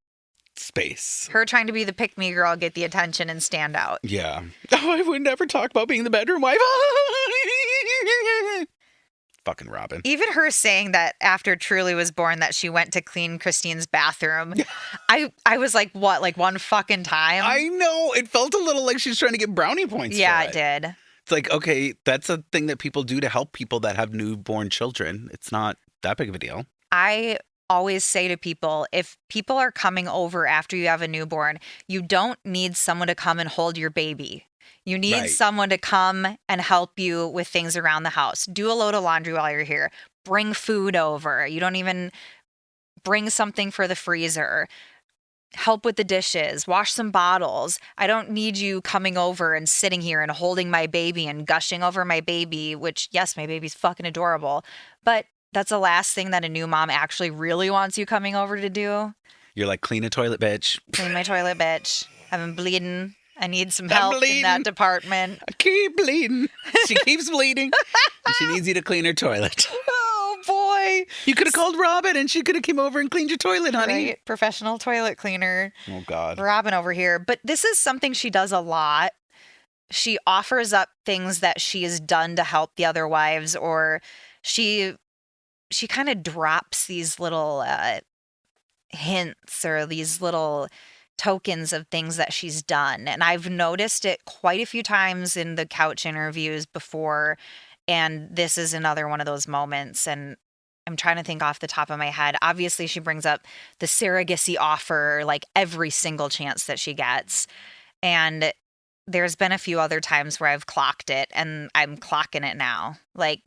space. Her trying to be the pick-me girl, get the attention, and stand out. Yeah. Oh, I would never talk about being the bedroom wife. Fucking Robyn. Even her saying that after Truly was born that she went to clean Christine's bathroom. I was like, what, like one fucking time? I know. It felt a little like she's trying to get brownie points Yeah, for it did. It's like, okay, that's a thing that people do to help people that have newborn children. It's not that big of a deal. I always say to people, if people are coming over after you have a newborn, you don't need someone to come and hold your baby. You need Right. someone to come and help you with things around the house. Do a load of laundry while you're here. Bring food over. You don't even bring something for the freezer. Help with the dishes. Wash some bottles. I don't need you coming over and sitting here and holding my baby and gushing over my baby, which, yes, my baby's fucking adorable. But that's the last thing that a new mom actually really wants you coming over to do. You're like, clean a toilet, bitch. Clean my toilet, bitch. I've been bleeding. I need some I'm help in bleeding. that department. I keep bleeding. She keeps bleeding. And she needs you to clean her toilet. Oh, boy. You could have called Robyn and she could have came over and cleaned your toilet, honey. Right? Professional toilet cleaner. Oh, God. Robyn over here. But this is something she does a lot. She offers up things that she has done to help the other wives, or she kind of drops these little hints or these little tokens of things that she's done. And I've noticed it quite a few times in the couch interviews before. And this is another one of those moments. And I'm trying to think off the top of my head. Obviously, she brings up the surrogacy offer like every single chance that she gets. And there's been a few other times where I've clocked it, and I'm clocking it now. Like,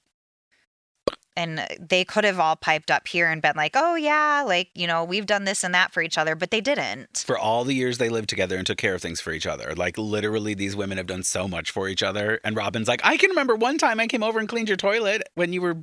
and they could have all piped up here and been like, oh, yeah, like, you know, we've done this and that for each other, but they didn't. For all the years they lived together and took care of things for each other. Like, literally, these women have done so much for each other. And Robyn's like, I can remember one time I came over and cleaned your toilet when you were,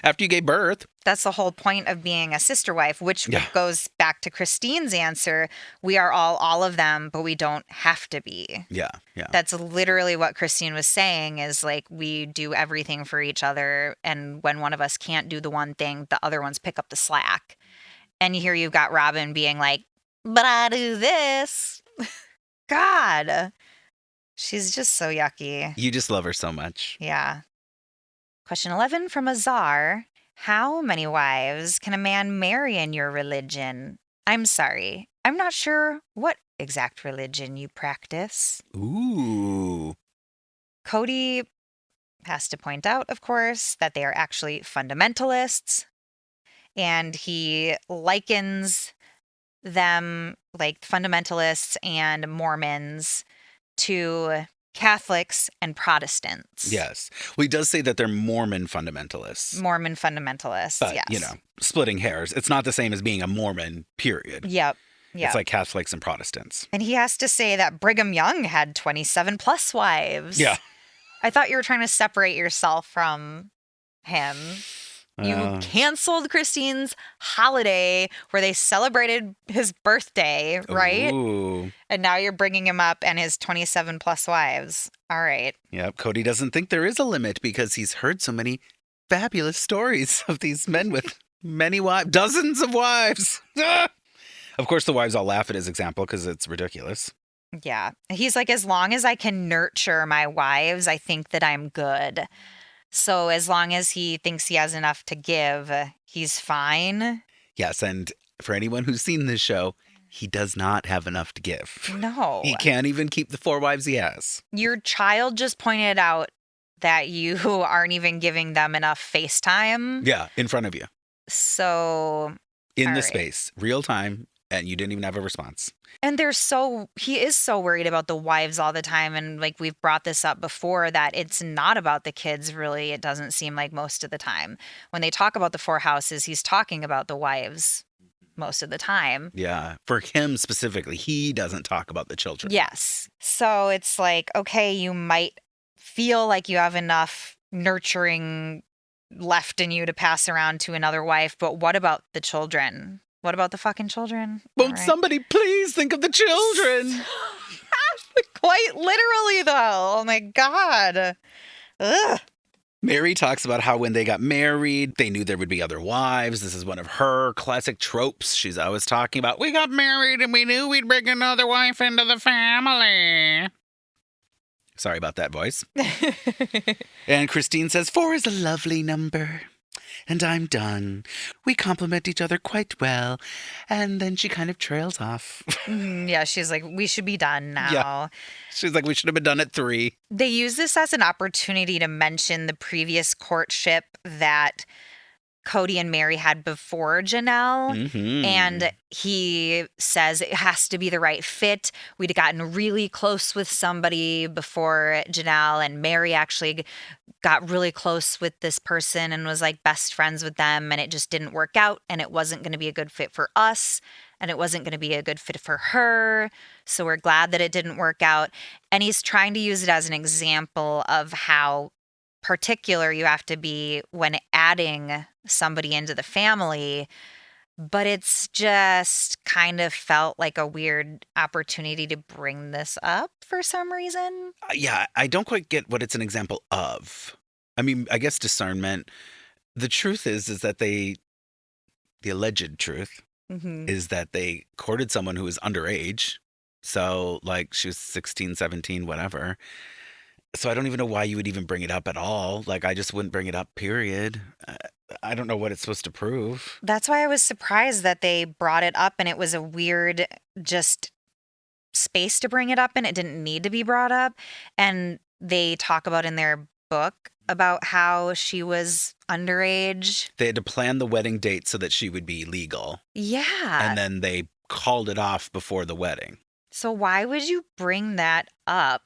after you gave birth. That's the whole point of being a sister wife, which Yeah. goes back to Christine's answer. We are all of them, but we don't have to be. Yeah, yeah. That's literally what Christine was saying, is like, we do everything for each other. And when one of us can't do the one thing, the other ones pick up the slack. And here you've got Robyn being like, but I do this. God, she's just so yucky. You just love her so much. Yeah. Question 11 from Azar. How many wives can a man marry in your religion? I'm sorry, I'm not sure what exact religion you practice. Ooh. Cody has to point out, of course, that they are actually fundamentalists. And he likens them, like fundamentalists and Mormons, to Catholics and Protestants. Yes. Well, he does say that they're Mormon fundamentalists. Mormon fundamentalists, But, yes. you know, splitting hairs. It's not the same as being a Mormon, period. Yep. It's like Catholics and Protestants. And he has to say that Brigham Young had 27 plus wives. Yeah. I thought you were trying to separate yourself from him. You canceled Christine's holiday where they celebrated his birthday, right? Ooh. And now you're bringing him up and his 27 plus wives. All right. Yep. Cody doesn't think there is a limit because he's heard so many fabulous stories of these men with many wives, dozens of wives. Of course, the wives all laugh at his example because it's ridiculous. Yeah. He's like, as long as I can nurture my wives, I think that I'm good. So as long as he thinks he has enough to give, he's fine. Yes. And for anyone who's seen this show, he does not have enough to give. No. He can't even keep the 4 wives he has. Your child just pointed out that you aren't even giving them enough FaceTime. Yeah. In front of you. So. In all the right. space. Real time. And you didn't even have a response. And he is so worried about the wives all the time. And like we've brought this up before, that it's not about the kids, really. It doesn't seem like most of the time. When they talk about the 4 houses, he's talking about the wives most of the time. Yeah. For him specifically, he doesn't talk about the children. Yes. So it's like, okay, you might feel like you have enough nurturing left in you to pass around to another wife, but what about the children? What about the fucking children? Won't All right. somebody please think of the children? Quite literally, though. Oh my God. Ugh. Meri talks about how when they got married, they knew there would be other wives. This is one of her classic tropes. She's always talking about, we got married and we knew we'd bring another wife into the family. Sorry about that voice. And Christine says, 4 is a lovely number. And I'm done. We complement each other quite well. And then she kind of trails off. Yeah, she's like, we should be done now. Yeah. She's like, we should have been done at 3. They use this as an opportunity to mention the previous courtship that Cody and Meri had before Janelle. Mm-hmm. And he says it has to be the right fit. We'd gotten really close with somebody before Janelle, and Meri actually got really close with this person and was like best friends with them, and it just didn't work out, and it wasn't going to be a good fit for us, and it wasn't going to be a good fit for her. So we're glad that it didn't work out. And he's trying to use it as an example of how particular you have to be when adding somebody into the family, but it's just kind of felt like a weird opportunity to bring this up for some reason. Yeah, I don't quite get what it's an example of. I mean, I guess discernment. The truth is that the alleged truth is that they courted someone who was underage. So like she was 16, 17, whatever. So I don't even know why you would even bring it up at all. Like, I just wouldn't bring it up, period. I don't know what it's supposed to prove. That's why I was surprised that they brought it up, and it was a weird just space to bring it up in. It didn't need to be brought up. And they talk about in their book about how she was underage. They had to plan the wedding date so that she would be legal. Yeah. And then they called it off before the wedding. So why would you bring that up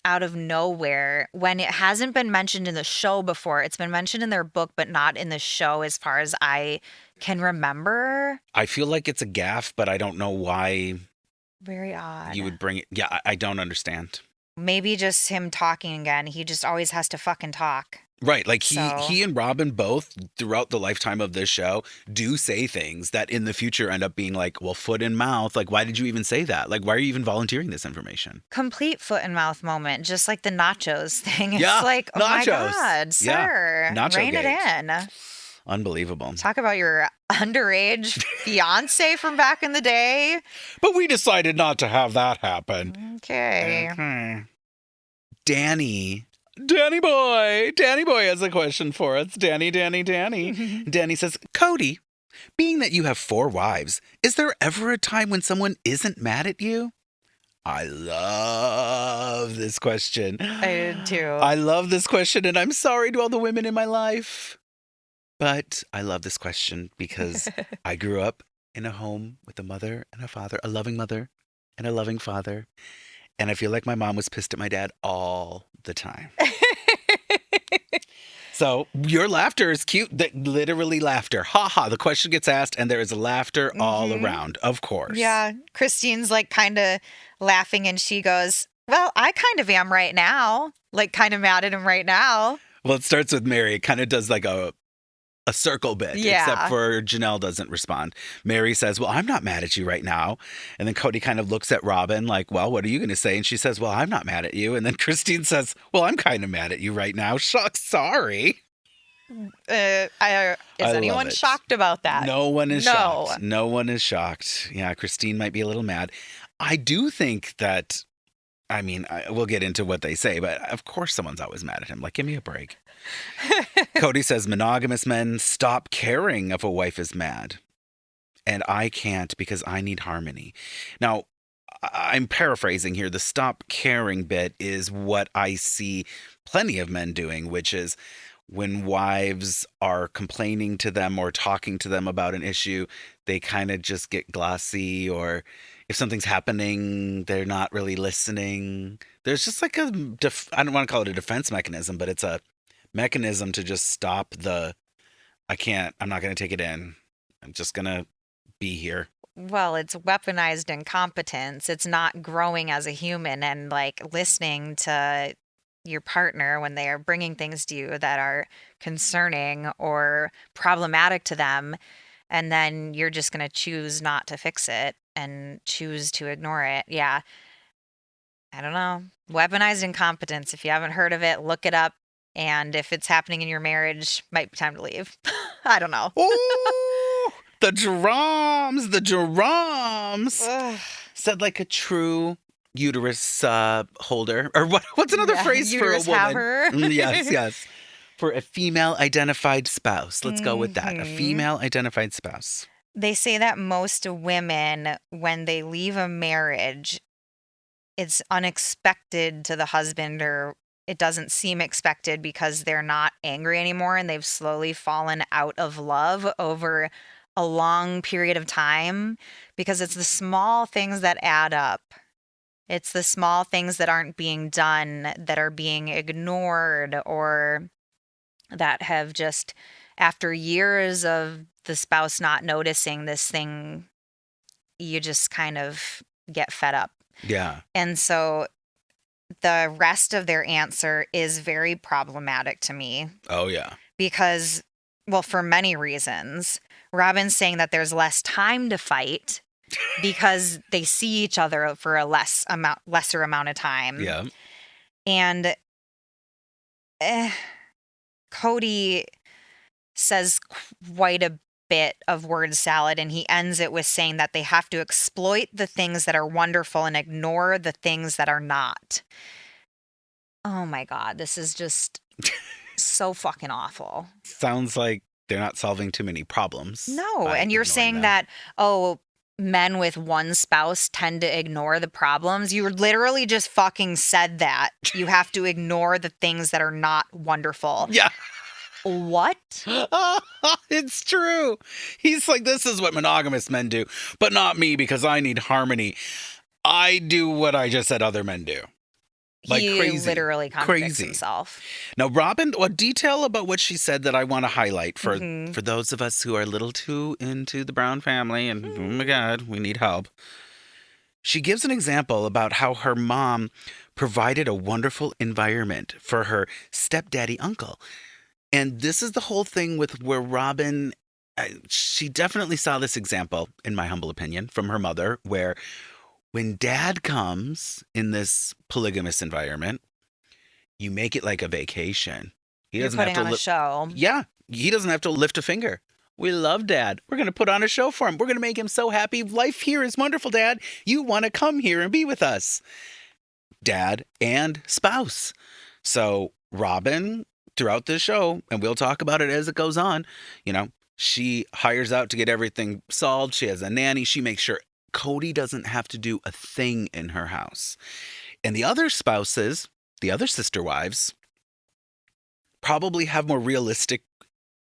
out of nowhere when it hasn't been mentioned in the show before? It's been mentioned in their book, but not in the show as far as I can remember. I feel like it's a gaffe, but I don't know why Very odd. you would bring it. Yeah, I don't understand. Maybe just him talking again. He just always has to fucking talk. Right. Like So- he and Robyn both throughout the lifetime of this show do say things that in the future end up being like, well, foot in mouth. Like, why did you even say that? Like, why are you even volunteering this information? Complete foot and mouth moment, just like the nachos thing. It's Yeah, like, oh my nachos. God, sir, Nacho rein it gate. in. Unbelievable. Talk about your underage fiance from back in the day. But we decided not to have that happen. Okay. Danny boy has a question for us. Danny. Danny says, Cody, being that you have 4 wives, is there ever a time when someone isn't mad at you? I love this question. I did too. I love this question, and I'm sorry to all the women in my life. But I love this question because I grew up in a home with a mother and a father, a loving mother and a loving father. And I feel like my mom was pissed at my dad all the time. So your laughter is cute. Literally laughter. Ha ha. The question gets asked and there is laughter all around, of course. Yeah. Christine's like kind of laughing and she goes, well, I kind of am right now. Like kind of mad at him right now. Well, it starts with Meri. It kind of does like a circle bit, Yeah. except for Janelle doesn't respond. Meri says, well, I'm not mad at you right now. And then Cody kind of looks at Robyn like, well, what are you going to say? And she says, well, I'm not mad at you. And then Christine says, well, I'm kind of mad at you right now. Shucks, sorry. Is I love anyone it. shocked about that? No one is No. shocked. No one is shocked. Yeah, Christine might be a little mad. I do think that, I mean, we'll get into what they say, but of course someone's always mad at him. Like, give me a break. Cody says, monogamous men stop caring if a wife is mad. And I can't because I need harmony. Now, I'm paraphrasing here. The stop caring bit is what I see plenty of men doing, which is when wives are complaining to them or talking to them about an issue, they kind of just get glossy, or if something's happening, they're not really listening. There's just like I don't want to call it a defense mechanism, but it's a mechanism to just stop I'm not going to take it in. I'm just going to be here. Well, it's weaponized incompetence. It's not growing as a human and like listening to your partner when they are bringing things to you that are concerning or problematic to them, and then you're just going to choose not to fix it and choose to ignore it. Yeah. I don't know. Weaponized incompetence. If you haven't heard of it, look it up. And if it's happening in your marriage, might be time to leave. I don't know. Oh, the drums, the drums. Said like a true uterus holder. Or what's another phrase for a Uterus woman? haver. Yes, yes. For a female identified spouse. Let's go with that. A female identified spouse. They say that most women, when they leave a marriage, it's unexpected to the husband, or it doesn't seem expected because they're not angry anymore and they've slowly fallen out of love over a long period of time, because it's the small things that add up. It's the small things that aren't being done, that are being ignored, or that have just, after years of the spouse not noticing this thing, you just kind of get fed up. Yeah. And so the rest of their answer is very problematic to me Oh, yeah. because, well, for many reasons. Robyn's saying that there's less time to fight because they see each other for a lesser amount of time. Yeah. And Cody says quite a bit of word salad, and he ends it with saying that they have to exploit the things that are wonderful and ignore the things that are not. Oh my God, this is just so fucking awful. Sounds like they're not solving too many problems. No, by and you're ignoring saying them. that, oh, men with one spouse tend to ignore the problems. You literally just fucking said that. You have to ignore the things that are not wonderful. Yeah. What? It's true. He's like, this is what monogamous men do, but not me because I need harmony. I do what I just said other men do. Like He crazy. literally contradicts Crazy. himself. Now, Robyn, a detail about what she said that I want to highlight for Mhm. for those of us who are a little too into the Brown family and oh my God, we need help. She gives an example about how her mom provided a wonderful environment for her stepdaddy uncle. And this is the whole thing with where Robyn, she definitely saw this example, in my humble opinion, from her mother, where when dad comes in this polygamous environment, you make it like a vacation. He You're doesn't have putting to on a li- show. Yeah, he doesn't have to lift a finger. We love dad. We're going to put on a show for him. We're going to make him so happy. Life here is wonderful, dad. You want to come here and be with us. Dad and spouse. So Robyn, throughout this show, and we'll talk about it as it goes on, she hires out to get everything solved. She has a nanny. She makes sure Cody doesn't have to do a thing in her house. And the other spouses, the other sister wives, probably have more realistic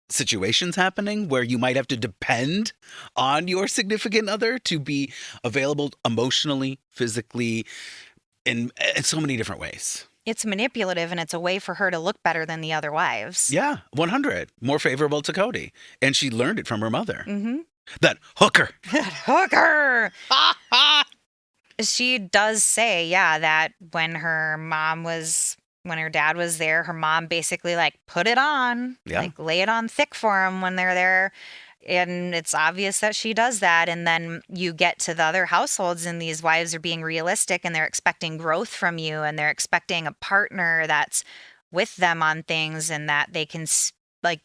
situations happening where you might have to depend on your significant other to be available emotionally, physically, in so many different ways. It's manipulative, and it's a way for her to look better than the other wives. Yeah, 100. More favorable to Cody. And she learned it from her mother. Mm-hmm. That hooker. Hooker! She does say, yeah, that when her dad was there, her mom basically put it on, lay it on thick for him when they're there. And it's obvious that she does that. And then you get to the other households and these wives are being realistic and they're expecting growth from you and they're expecting a partner that's with them on things and that they can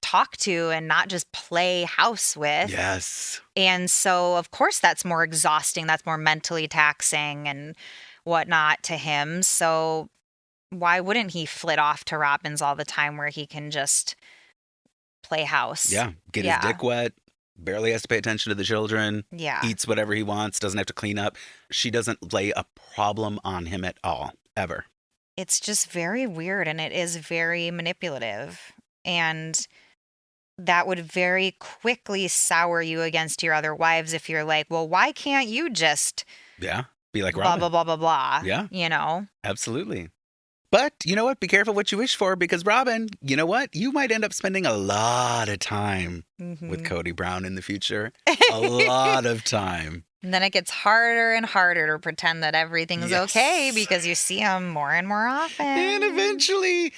talk to and not just play house with. Yes. And so, of course, that's more exhausting. That's more mentally taxing and whatnot to him. So why wouldn't he flit off to Robyn's all the time where he can just play house? Yeah. Get his dick wet. Barely has to pay attention to the children. Yeah. Eats whatever he wants. Doesn't have to clean up. She doesn't lay a problem on him at all. Ever. It's just very weird and it is very manipulative. And that would very quickly sour you against your other wives if you're like, well, why can't you just Yeah. Be like blah, Robyn. blah, blah, blah, blah. Yeah. You know? Absolutely. But you know what? Be careful what you wish for, because Robyn, you know what? You might end up spending a lot of time with Kody Brown in the future. A lot of time. And then it gets harder and harder to pretend that everything's okay because you see him more and more often. And eventually,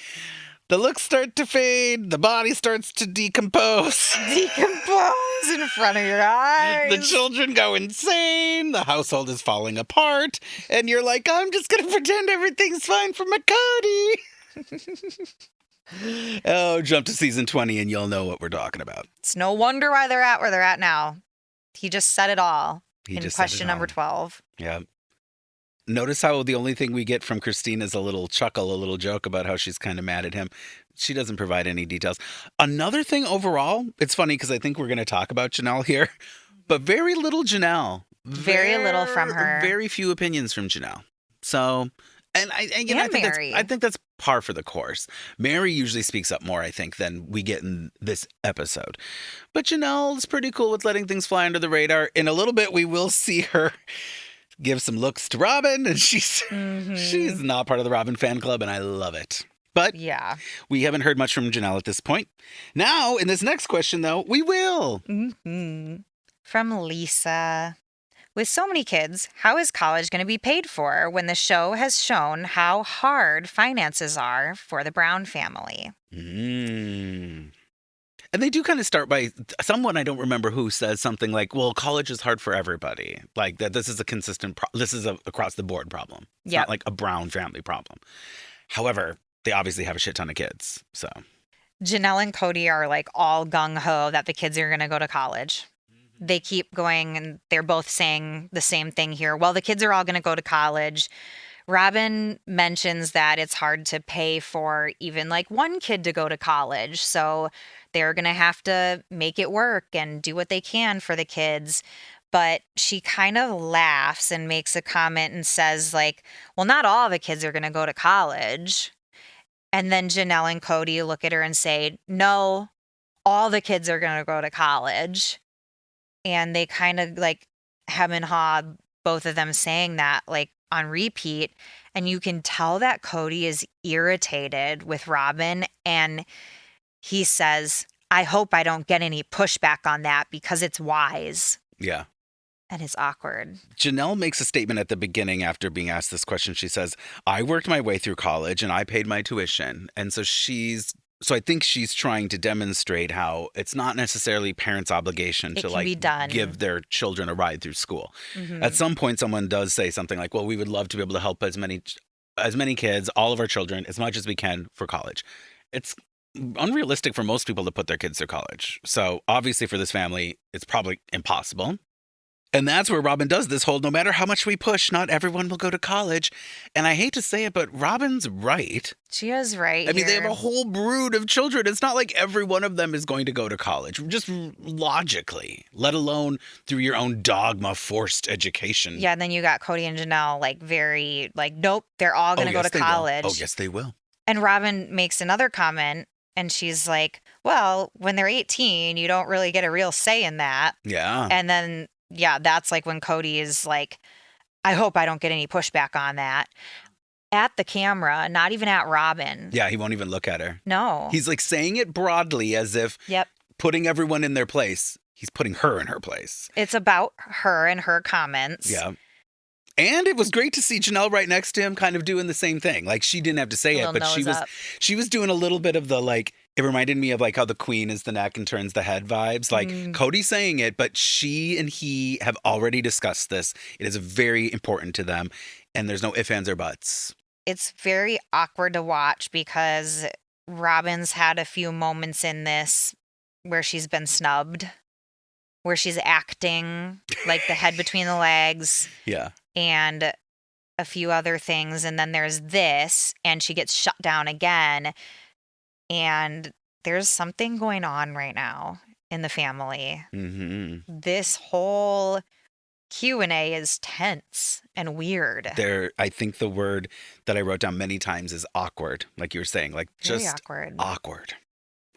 the looks start to fade. The body starts to decompose. Decompose in front of your eyes. The children go insane. The household is falling apart. And you're like, I'm just going to pretend everything's fine for my Cody. Oh, jump to season 20 and you'll know what we're talking about. It's no wonder why they're at where they're at now. He just said it all in just question number 12. Yeah. Notice how the only thing we get from Christine is a little chuckle, a little joke about how she's kind of mad at him. She doesn't provide any details. Another thing overall, it's funny because I think we're going to talk about Janelle here, but very little Janelle. Very little from her. Very few opinions from Janelle. So, and I think that's par for the course. Meri usually speaks up more, I think, than we get in this episode. But Janelle is pretty cool with letting things fly under the radar. In a little bit, we will see her give some looks to Robyn, and she's not part of the Robyn fan club, and I love it. But yeah, we haven't heard much from Janelle at this point. Now, in this next question, though, we will. From Lisa. With so many kids, how is college going to be paid for when the show has shown how hard finances are for the Brown family? And they do kind of start by someone, I don't remember who, says something like, well, college is hard for everybody. Like that this is a consistent, this is a across the board problem. It's not like a Brown family problem. However, they obviously have a shit ton of kids. So Janelle and Cody are like all gung-ho that the kids are going to go to college. They keep going and they're both saying the same thing here. Well, the kids are all going to go to college. Robyn mentions that it's hard to pay for even like one kid to go to college. So they're going to have to make it work and do what they can for the kids. But she kind of laughs and makes a comment and says like, well, not all the kids are going to go to college. And then Janelle and Cody look at her and say, no, all the kids are going to go to college. And they kind of like hem and haw, both of them saying that like on repeat. And you can tell that Cody is irritated with Robyn. And he says, I hope I don't get any pushback on that because it's wise. Yeah. And it's awkward. Janelle makes a statement at the beginning after being asked this question. She says, I worked my way through college and I paid my tuition. And so I think she's trying to demonstrate how it's not necessarily parents' obligation to like give their children a ride through school. At some point, someone does say something like, well, we would love to be able to help as many kids, all of our children, as much as we can for college. It's unrealistic for most people to put their kids through college. So obviously for this family, it's probably impossible. And that's where Robyn does this whole, no matter how much we push, not everyone will go to college. And I hate to say it, but Robyn's right. She is right. I mean, they have a whole brood of children. It's not like every one of them is going to go to college, just logically, let alone through your own dogma, forced education. Yeah, and then you got Cody and Janelle like very like, nope, they're all going to go to college. Oh, yes, they will. And Robyn makes another comment and she's like, well, when they're 18, you don't really get a real say in that. Yeah. And then yeah, that's like when Cody is like, I hope I don't get any pushback on that. At the camera, not even at Robyn. Yeah, he won't even look at her. No. He's like saying it broadly as if putting everyone in their place. He's putting her in her place. It's about her and her comments. Yeah. And it was great to see Janelle right next to him kind of doing the same thing. Like she didn't have to say it, but she was doing a little bit of the like, it reminded me of like how the queen is the neck and turns the head vibes. Like Cody saying it, but she and he have already discussed this. It is very important to them. And there's no ifs, ands, or buts. It's very awkward to watch because Robyn's had a few moments in this where she's been snubbed, where she's acting like the head between the legs. Yeah. And a few other things. And then there's this, and she gets shut down again. And there's something going on right now in the family. This whole Q&A is tense and weird. I think the word that I wrote down many times is awkward, like you were saying, like Very just awkward. Awkward.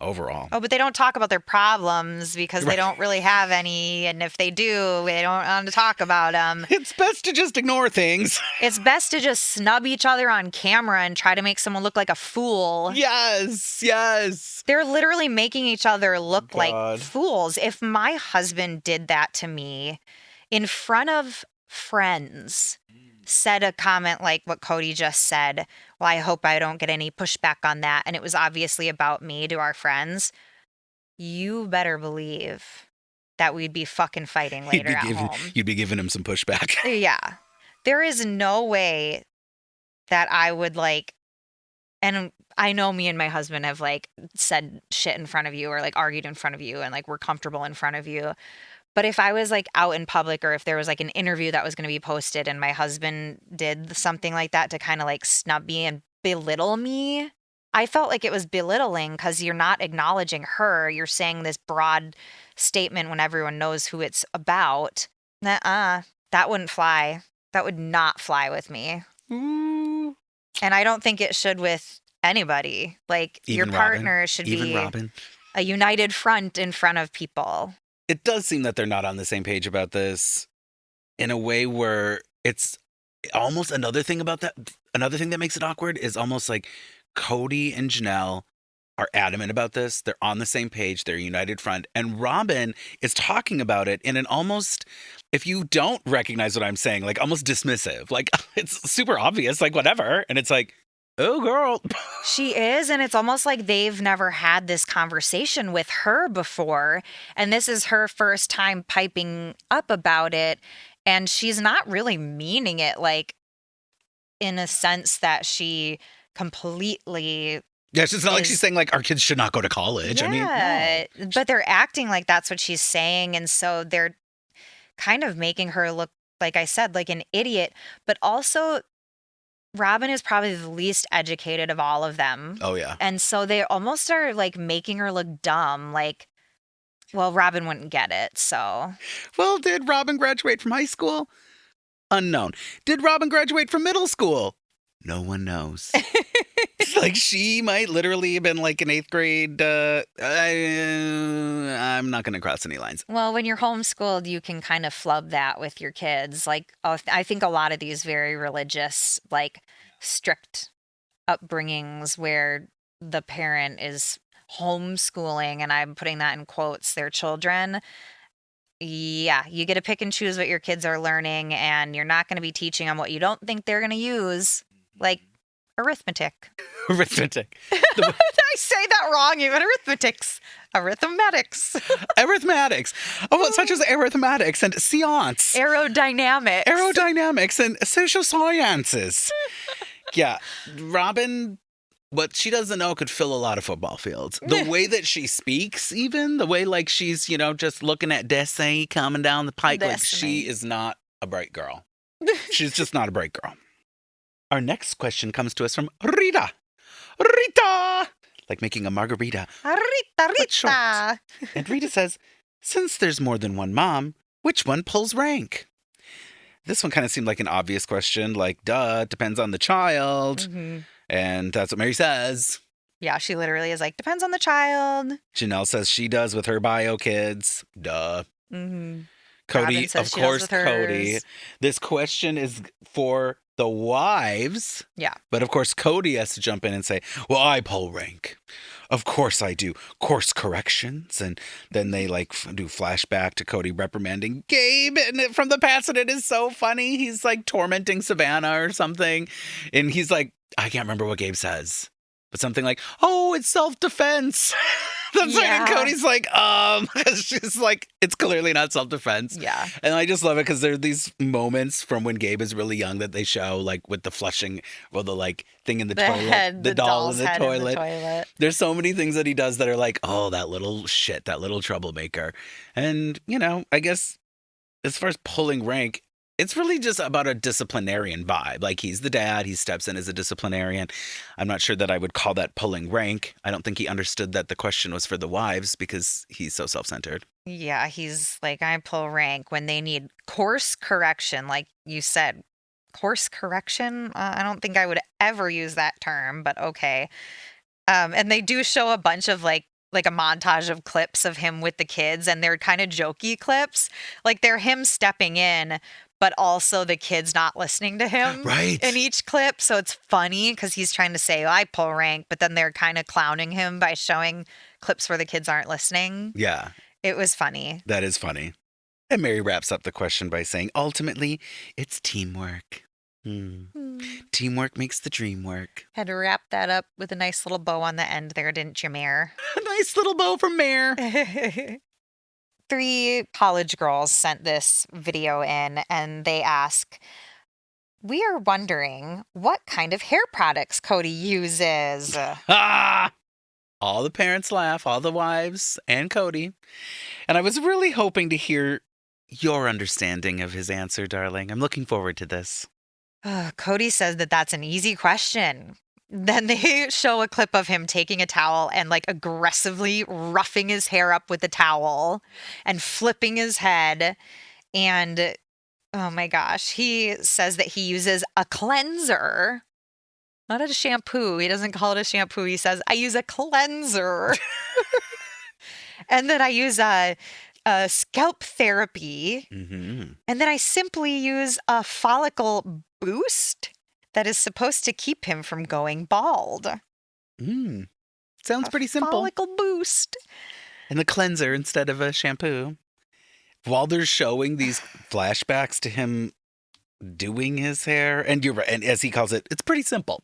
overall. Oh, but they don't talk about their problems because they don't really have any. And if they do, they don't want to talk about them. It's best to just ignore things. It's best to just snub each other on camera and try to make someone look like a fool. Yes, yes. They're literally making each other look God. like fools. If my husband did that to me in front of friends, said a comment like what Cody just said, well, I hope I don't get any pushback on that, and it was obviously about me to our friends, you better believe that we'd be fucking fighting later at home. You'd be giving him some pushback. Yeah. There is no way that I would like, and I know me and my husband have like said shit in front of you or like argued in front of you and like we're comfortable in front of you. But if I was like out in public or if there was like an interview that was going to be posted and my husband did something like that to kind of like snub me and belittle me, I felt like it was belittling because you're not acknowledging her. You're saying this broad statement when everyone knows who it's about. Nuh-uh. That wouldn't fly. That would not fly with me. Ooh. And I don't think it should with anybody. Like Even your partner Robyn. should Even be Robyn. a united front in front of people. It does seem that they're not on the same page about this in a way where it's almost another thing about that. Another thing that makes it awkward is almost like Cody and Janelle are adamant about this. They're on the same page. They're a united front. And Robyn is talking about it in an almost, if you don't recognize what I'm saying, like almost dismissive. Like it's super obvious, like whatever. And it's like, oh, girl. She is, and it's almost like they've never had this conversation with her before, and this is her first time piping up about it, and she's not really meaning it, like, in a sense that she completely... Yeah, it's not like she's saying, like, our kids should not go to college. Yeah, I mean, no. But they're acting like that's what she's saying, and so they're kind of making her look, like I said, like an idiot, but also... Robyn is probably the least educated of all of them. Oh, yeah. And so they almost are like making her look dumb. Like, well, Robyn wouldn't get it, so. Well, did Robyn graduate from high school? Unknown. Did Robyn graduate from middle school? No one knows. Like, she might literally have been like in 8th grade. I'm not going to cross any lines. Well, when you're homeschooled, you can kind of flub that with your kids. Like, I think a lot of these very religious, like, strict upbringings where the parent is homeschooling, and I'm putting that in quotes, their children. Yeah, you get to pick and choose what your kids are learning, and you're not going to be teaching them what you don't think they're going to use, like arithmetic. Arithmetic. Did I say that wrong? Even arithmetics. Arithmetics. Arithmetics. Oh, such as arithmetics and science. Aerodynamics. And social sciences. Yeah, Robyn, what she doesn't know could fill a lot of football fields. The way that she speaks, even, the way like she's, you know, just looking at Destiny coming down the pike, like she is not a bright girl. She's just not a bright girl. Our next question comes to us from Rita. Rita! Like making a margarita. But short. Rita. And Rita says, since there's more than one mom, which one pulls rank? This one kind of seemed like an obvious question. Like, duh, depends on the child. Mm-hmm. And that's what Meri says. Yeah, she literally is like, depends on the child. Janelle says she does with her bio kids. Duh. Mm-hmm. Cody, of course, Cody. This question is for the wives. Yeah. But of course, Cody has to jump in and say, well, I pull rank. Of course I do. Course corrections. And then they like do flashback to Cody reprimanding Gabe from the past. And it is so funny. He's like tormenting Savannah or something. And he's like, I can't remember what Gabe says. But something like, oh, it's self-defense. That's right. And Cody's like, she's like, it's clearly not self-defense. Yeah. And I just love it because there are these moments from when Gabe is really young that they show, like with the flushing or the like thing in the toilet, the doll in the toilet. There's so many things that he does that are like, oh, that little shit, that little troublemaker. And, you know, I guess as far as pulling rank, it's really just about a disciplinarian vibe. Like, he's the dad. He steps in as a disciplinarian. I'm not sure that I would call that pulling rank. I don't think he understood that the question was for the wives because he's so self-centered. Yeah, he's like, I pull rank when they need course correction. Like you said, course correction? I don't think I would ever use that term, but okay. And they do show a bunch of like like a montage of clips of him with the kids, and they're kind of jokey clips. Like they're him stepping in, but also the kids not listening to him Right. in each clip. So it's funny because he's trying to say, I pull rank, but then they're kind of clowning him by showing clips where the kids aren't listening. Yeah, It was funny. that is funny. And Meri wraps up the question by saying, ultimately, it's teamwork. Teamwork makes the dream work. Had to wrap that up with a nice little bow on the end there, didn't you, Mare? A nice little bow from Mare. 3 college girls sent this video in and they ask, we are wondering what kind of hair products Cody uses. Ah! All the parents laugh, all the wives, and Cody. And I was really hoping to hear your understanding of his answer, darling. I'm looking forward to this. Cody says that that's an easy question. Then they show a clip of him taking a towel and like aggressively roughing his hair up with the towel and flipping his head. And oh my gosh, he says that he uses a cleanser, not a shampoo. He doesn't call it a shampoo. He says, I use a cleanser. And then I use a scalp therapy. And then I simply use a follicle boost that is supposed to keep him from going bald. Sounds pretty simple. Follicle boost. And the cleanser instead of a shampoo. While they're showing these flashbacks to him doing his hair, and you're right, and as he calls it, it's pretty simple.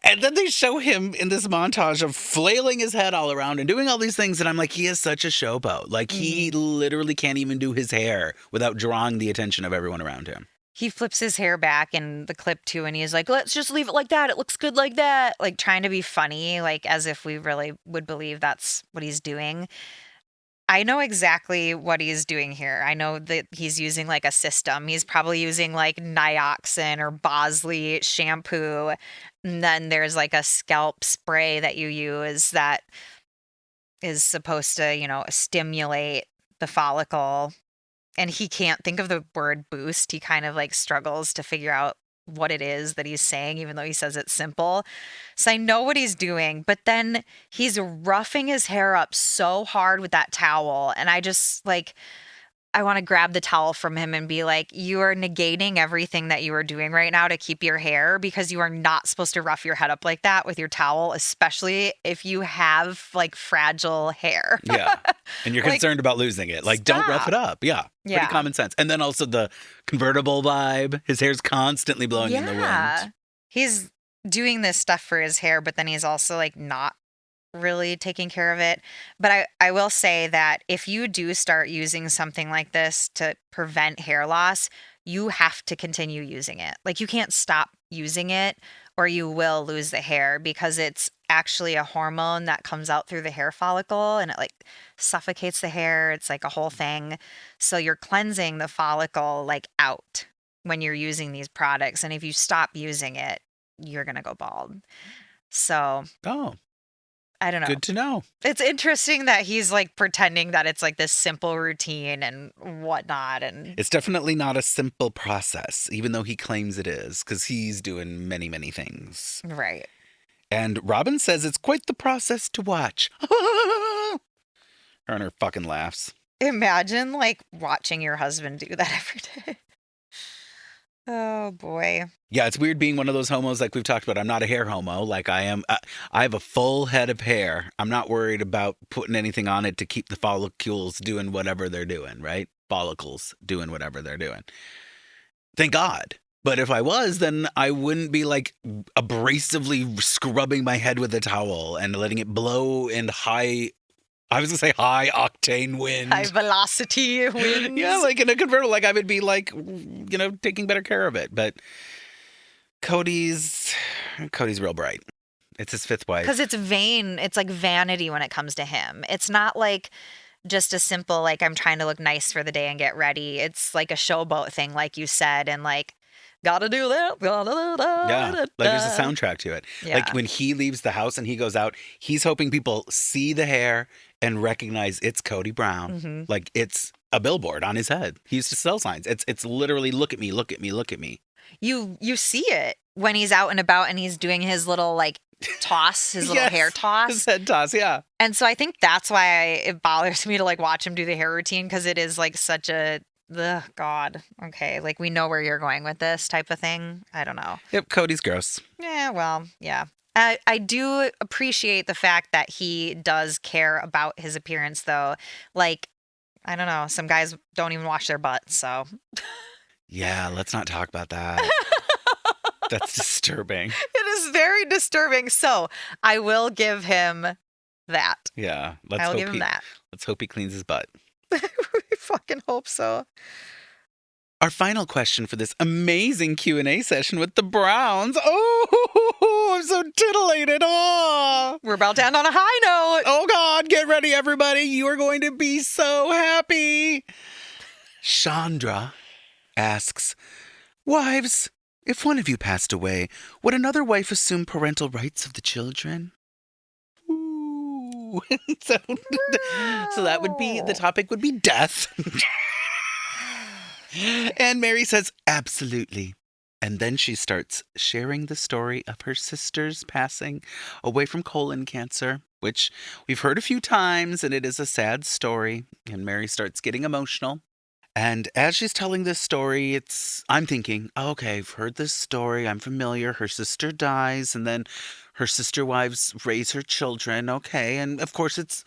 And then they show him in this montage of flailing his head all around and doing all these things. And I'm like, he is such a showboat. Like, he literally can't even do his hair without drawing the attention of everyone around him. He flips his hair back in the clip too, and he's like, let's just leave it like that. It looks good like that. Like trying to be funny, like as if we really would believe that's what he's doing. I know exactly what he's doing here. I know that he's using like a system. He's probably using like Nioxin or Bosley shampoo. And then there's like a scalp spray that you use that is supposed to, you know, stimulate the follicle. And he can't think of the word boost. He kind of like struggles to figure out what it is that he's saying, even though he says it's simple. So I know what he's doing, but then he's roughing his hair up so hard with that towel. And I just like, I want to grab the towel from him and be like, you are negating everything that you are doing right now to keep your hair, because you are not supposed to rough your head up like that with your towel, especially if you have like fragile hair. Yeah. And you're Like, concerned about losing it. Like, don't rough stop. it up. Yeah. Yeah. Pretty common sense. And then also the convertible vibe. His hair's constantly blowing in the wind. He's doing this stuff for his hair, but then he's also like not really taking care of it. But I will say that if you do start using something like this to prevent hair loss, you have to continue using it. Like you can't stop using it or you will lose the hair, because it's actually a hormone that comes out through the hair follicle and it like suffocates the hair. It's like a whole thing. So you're cleansing the follicle like out when you're using these products. And if you stop using it, you're going to go bald. So Oh, I don't know. good to know. It's interesting that he's like pretending that it's like this simple routine and whatnot. And It's definitely not a simple process, even though he claims it is, because he's doing many, many things. right. And Robyn says it's quite the process to watch. Her and her fucking laughs. Imagine like watching your husband do that every day. Oh boy. Yeah, it's weird being one of those homos like we've talked about. I'm not a hair homo. Like I am. I have a full head of hair. I'm not worried about putting anything on it to keep the follicles doing whatever they're doing, right? Follicles doing whatever they're doing. Thank God. But if I was, then I wouldn't be like abrasively scrubbing my head with a towel and letting it blow in high, I was going to say high octane wind. High velocity winds. Yeah, like in a convertible, like I would be like, you know, taking better care of it. But Cody's real bright. It's his fifth wife. Because it's vain. It's like vanity when it comes to him. It's not like just a simple, like, I'm trying to look nice for the day and get ready. It's like a showboat thing, like you said, and like, gotta do that. Yeah, like there's a soundtrack to it. Yeah. Like when he leaves the house and he goes out, he's hoping people see the hair and recognize it's Kody Brown. Mm-hmm. Like it's a billboard on his head. He used to sell signs. It's literally look at me, look at me, look at me. You see it when he's out and about and he's doing his little like toss, his little hair toss. His head toss, yeah. And so I think that's why it bothers me to like watch him do the hair routine, because it is like such a, ugh, God. Okay, like we know where you're going with this type of thing. I don't know. Yep, Cody's gross. Yeah, well, yeah. I do appreciate the fact that he does care about his appearance, though. Like, I don't know, some guys don't even wash their butts, so. Yeah, let's not talk about that. That's disturbing. It is very disturbing. So I will give him that. Yeah, I'll give him that. Let's hope he cleans his butt. I fucking hope so. Our final question for this amazing Q&A session with the Browns. Oh, I'm so titillated. Oh. We're about to end on a high note. Oh, God, get ready, everybody. You are going to be so happy. Chandra asks, wives, if one of you passed away, would another wife assume parental rights of the children? Ooh. so that would be, the topic would be death. And Meri says, absolutely. And then she starts sharing the story of her sister's passing away from colon cancer, which we've heard a few times, and it is a sad story. And Meri starts getting emotional. And as she's telling this story, I'm thinking, okay, I've heard this story. I'm familiar. Her sister dies, and then her sister wives raise her children. Okay. And of course,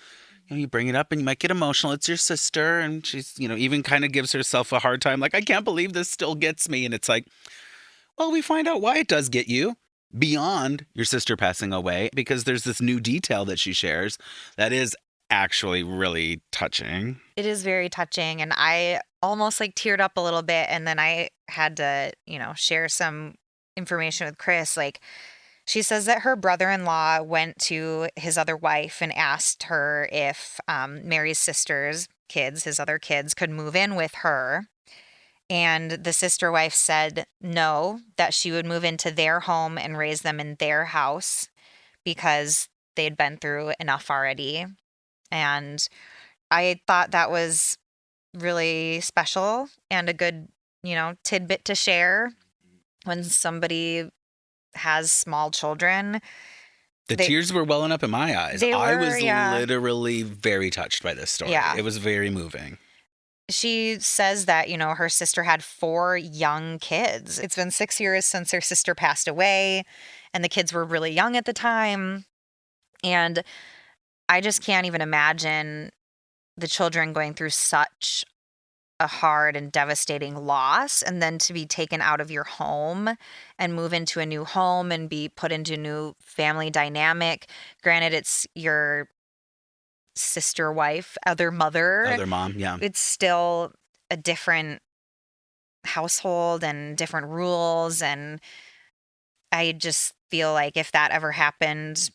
you bring it up and you might get emotional. It's your sister. And she's, even kind of gives herself a hard time. Like, I can't believe this still gets me. And it's like, well, we find out why it does get you beyond your sister passing away, because there's this new detail that she shares that is actually really touching. It is very touching. And I almost like teared up a little bit. And then I had to, share some information with Chris. Like, she says that her brother-in-law went to his other wife and asked her if Meri's sister's kids, his other kids, could move in with her. And the sister wife said no, that she would move into their home and raise them in their house because they'd been through enough already. And I thought that was really special and a good, tidbit to share when somebody has small children. The tears were welling up in my eyes. I was literally very touched by this story. Yeah. It was very moving. She says that, her sister had 4 young kids. It's been 6 years since her sister passed away, and the kids were really young at the time. And I just can't even imagine the children going through such a hard and devastating loss, and then to be taken out of your home and move into a new home and be put into a new family dynamic. Granted, it's your sister wife, other mom, yeah. It's still a different household and different rules. And I just feel like if that ever happened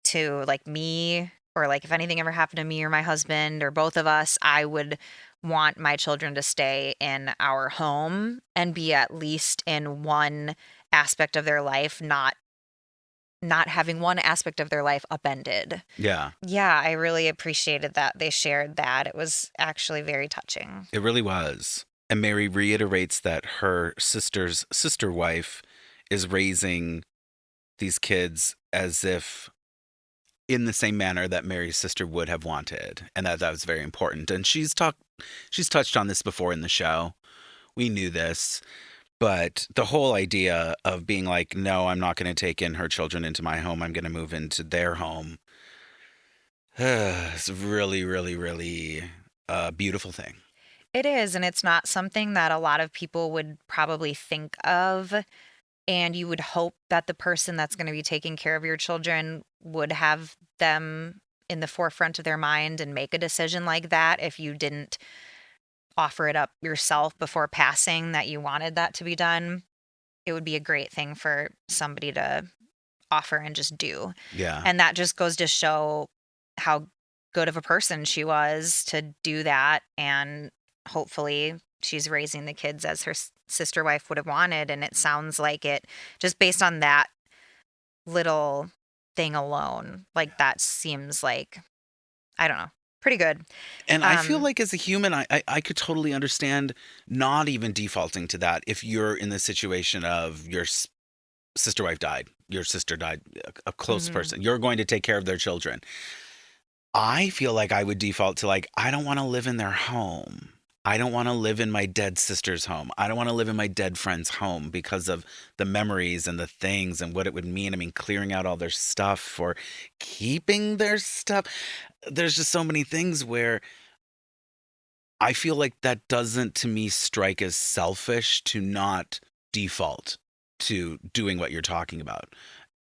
to like me, or like if anything ever happened to me or my husband or both of us, I would want my children to stay in our home and be at least in one aspect of their life, not having one aspect of their life upended. Yeah. Yeah, I really appreciated that they shared that. It was actually very touching. It really was. And Meri reiterates that her sister's sister wife is raising these kids as if in the same manner that Meri's sister would have wanted. And that was very important. And she's touched on this before in the show. We knew this. But the whole idea of being like, no, I'm not going to take in her children into my home. I'm going to move into their home. It's really, really, really a beautiful thing. It is. And it's not something that a lot of people would probably think of. And you would hope that the person that's going to be taking care of your children would have them in the forefront of their mind and make a decision like that if you didn't offer it up yourself before passing, that you wanted that to be done. It would be a great thing for somebody to offer and just do. Yeah. And that just goes to show how good of a person she was to do that. And hopefully she's raising the kids as her sister wife would have wanted. And it sounds like it, just based on that little thing alone, like that seems like, I don't know, pretty good. And I feel like as a human, I could totally understand not even defaulting to that if you're in the situation of your sister wife died. Your sister died, a close Mhm. person. You're going to take care of their children. I feel like I would default to like, I don't want to live in their home. I don't want to live in my dead sister's home. I don't want to live in my dead friend's home because of the memories and the things and what it would mean. I mean, clearing out all their stuff or keeping their stuff. There's just so many things where I feel like that doesn't to me strike as selfish to not default to doing what you're talking about.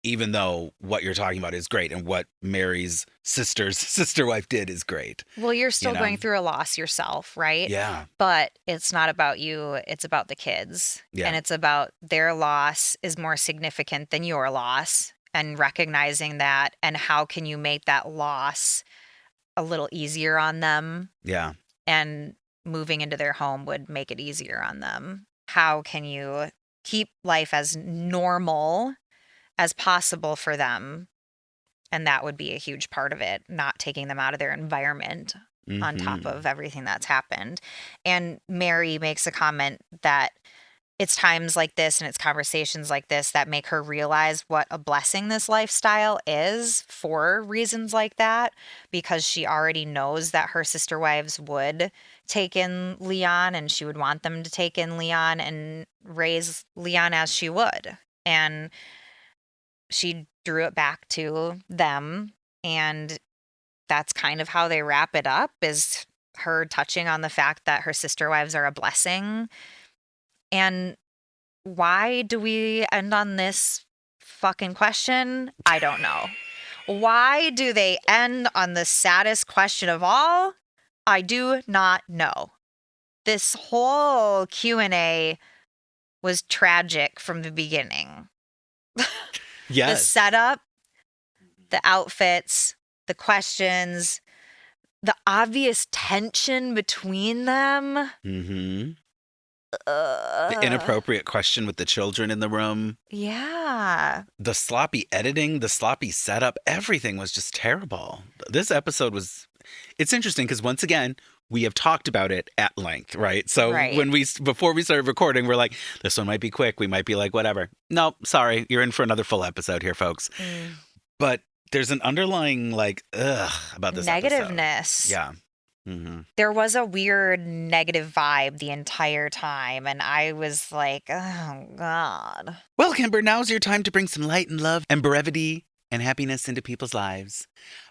Even though what you're talking about is great and what Mary's sister's sister wife did is great. Well, you're still know? going through a loss yourself, right? Yeah. But it's not about you, it's about the kids. Yeah. And it's about their loss is more significant than your loss, and recognizing that, and how can you make that loss a little easier on them, Yeah. and moving into their home would make it easier on them. How can you keep life as normal as possible for them? And that would be a huge part of it, not taking them out of their environment on top Mhm. of everything that's happened. And Meri makes a comment that it's times like this and it's conversations like this that make her realize what a blessing this lifestyle is for reasons like that, because she already knows that her sister wives would take in Leon, and she would want them to take in Leon and raise Leon as she would. And she drew it back to them, and that's kind of how they wrap it up, is her touching on the fact that her sister wives are a blessing. And why do we end on this fucking question? I don't know. Why do they end on the saddest question of all? I do not know. This whole Q&A was tragic from the beginning. The Yes. setup, the outfits, the questions, the obvious tension between them. Mm-hmm. The inappropriate question with the children in the room. Yeah. The sloppy editing, the sloppy setup, everything was just terrible. This episode was, it's interesting because once again, we have talked about it at length, right? So Right. before we started recording, we're like, this one might be quick. We might be like, whatever. No, sorry. You're in for another full episode here, folks. But there's an underlying like, about this episode. Negativeness. Yeah. Mm-hmm. There was a weird negative vibe the entire time, and I was like, oh, God. Well, Kimber, now's your time to bring some light and love and brevity and happiness into people's lives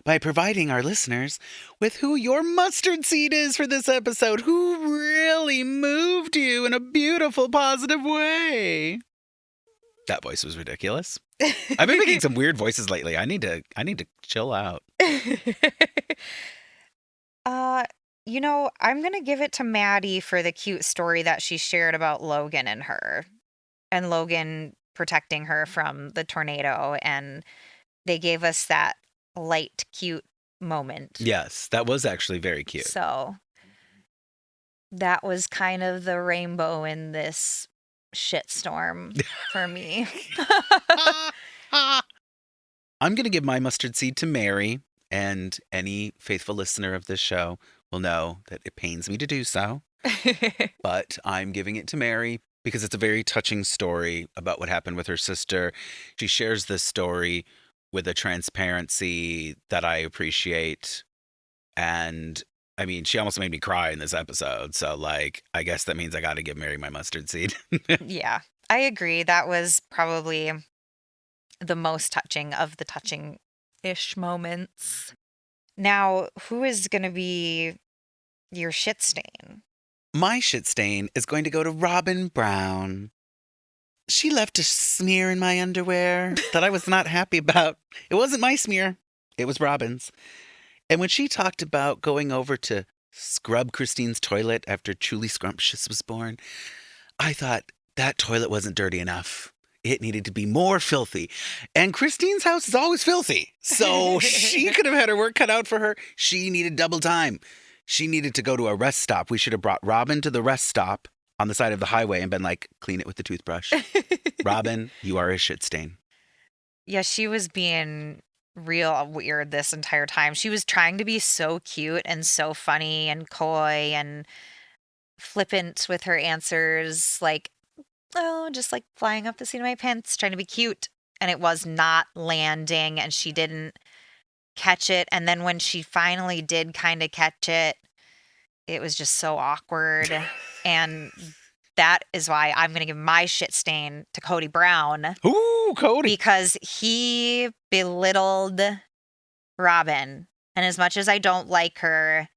by providing our listeners with who your mustard seed is for this episode, who really moved you in a beautiful, positive way. That voice was ridiculous. I've been making some weird voices lately. I need to chill out. I'm going to give it to Maddie for the cute story that she shared about Logan and her, and Logan protecting her from the tornado. And they gave us that light, cute moment. Yes, that was actually very cute. So that was kind of the rainbow in this shitstorm for me. I'm going to give my mustard seed to Meri, and any faithful listener of this show will know that it pains me to do so. But I'm giving it to Meri because it's a very touching story about what happened with her sister. She shares this story with a transparency that I appreciate. And I mean, she almost made me cry in this episode. So, like, I guess that means I got to give Meri my mustard seed. Yeah, I agree. That was probably the most touching of the touching-ish moments. Now, who is going to be your shit stain? My shit stain is going to go to Robyn Brown. She left a smear in my underwear that I was not happy about. It wasn't my smear. It was Robyn's. And when she talked about going over to scrub Christine's toilet after Truly Scrumptious was born, I thought that toilet wasn't dirty enough. It needed to be more filthy. And Christine's house is always filthy. So she could have had her work cut out for her. She needed double time. She needed to go to a rest stop. We should have brought Robyn to the rest stop on the side of the highway and been like, clean it with the toothbrush. Robyn, you are a shit stain. Yeah, she was being real weird this entire time. She was trying to be so cute and so funny and coy and flippant with her answers. Like, oh, just like flying up the seat of my pants, trying to be cute. And it was not landing, and she didn't catch it. And then when she finally did kind of catch it, it was just so awkward. And that is why I'm going to give my shit stain to Kody Brown. Ooh, Cody. Because he belittled Robyn. And as much as I don't like her,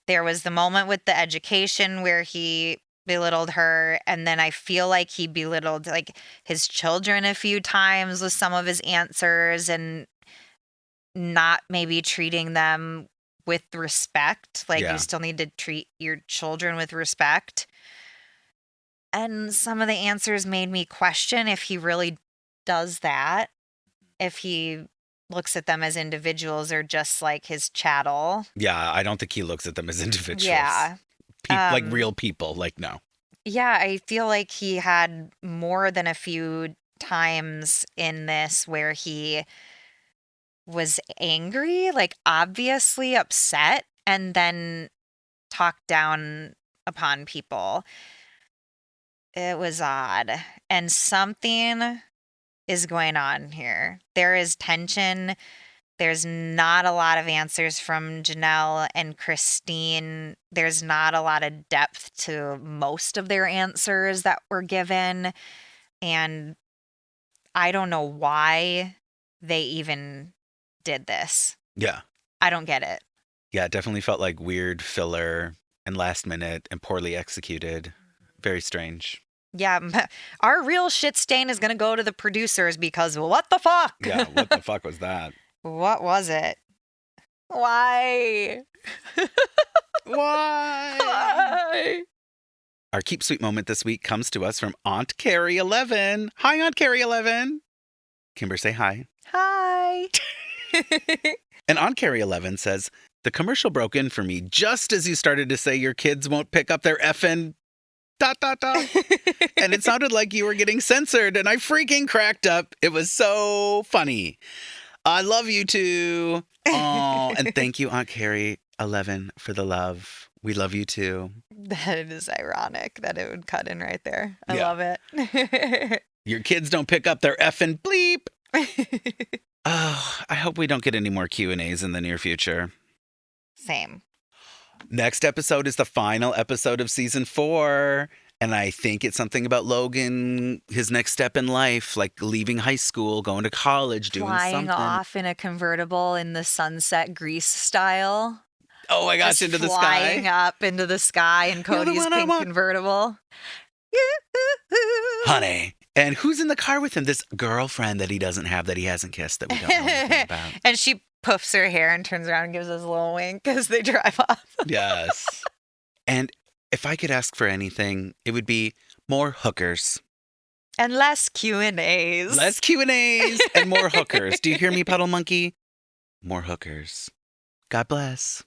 there was the moment with the education where he belittled her, and then I feel like he belittled like his children a few times with some of his answers and not maybe treating them with respect. Like Yeah. you still need to treat your children with respect. And some of the answers made me question if he really does that, if he looks at them as individuals or just like his chattel. Yeah, I don't think he looks at them as individuals. Yeah. Like real people. Like, no. Yeah, I feel like he had more than a few times in this where he was angry, like obviously upset, and then talked down upon people. It was odd. And something is going on here. There is tension. There's not a lot of answers from Janelle and Christine. There's not a lot of depth to most of their answers that were given. And I don't know why they even did this. Yeah. I don't get it. Yeah, it definitely felt like weird filler and last minute and poorly executed. Very strange. Yeah, our real shit stain is going to go to the producers because what the fuck? Yeah, what the fuck was that? What was it? Why? Why? Why? Our Keep Sweet moment this week comes to us from Aunt Carrie 11. Hi, Aunt Carrie 11. Kimber, say hi. Hi. And Aunt Carrie 11 says, the commercial broke in for me just as you started to say your kids won't pick up their effing ... And it sounded like you were getting censored, and I freaking cracked up. It was so funny. I love you too. Oh, and thank you, Aunt Carrie 11, for the love. We love you too. That is ironic that it would cut in right there. I Yeah. love it. Your kids don't pick up their effing bleep. Oh, I hope we don't get any more Q&As in the near future. Same. Next episode is the final episode of season 4. And I think it's something about Logan, his next step in life, like leaving high school, going to college, doing Flying something. off in a convertible in the sunset Grease style. Oh my gosh, Just into the flying sky. up into the sky in You're the Cody's one I pink want. convertible. Honey. And who's in the car with him? This girlfriend that he doesn't have, that he hasn't kissed, that we don't know anything about. And she puffs her hair and turns around and gives us a little wink as they drive off. Yes. And if I could ask for anything, it would be more hookers. And less Q&As. Less Q&As and more hookers. Do you hear me, Puddle Monkey? More hookers. God bless.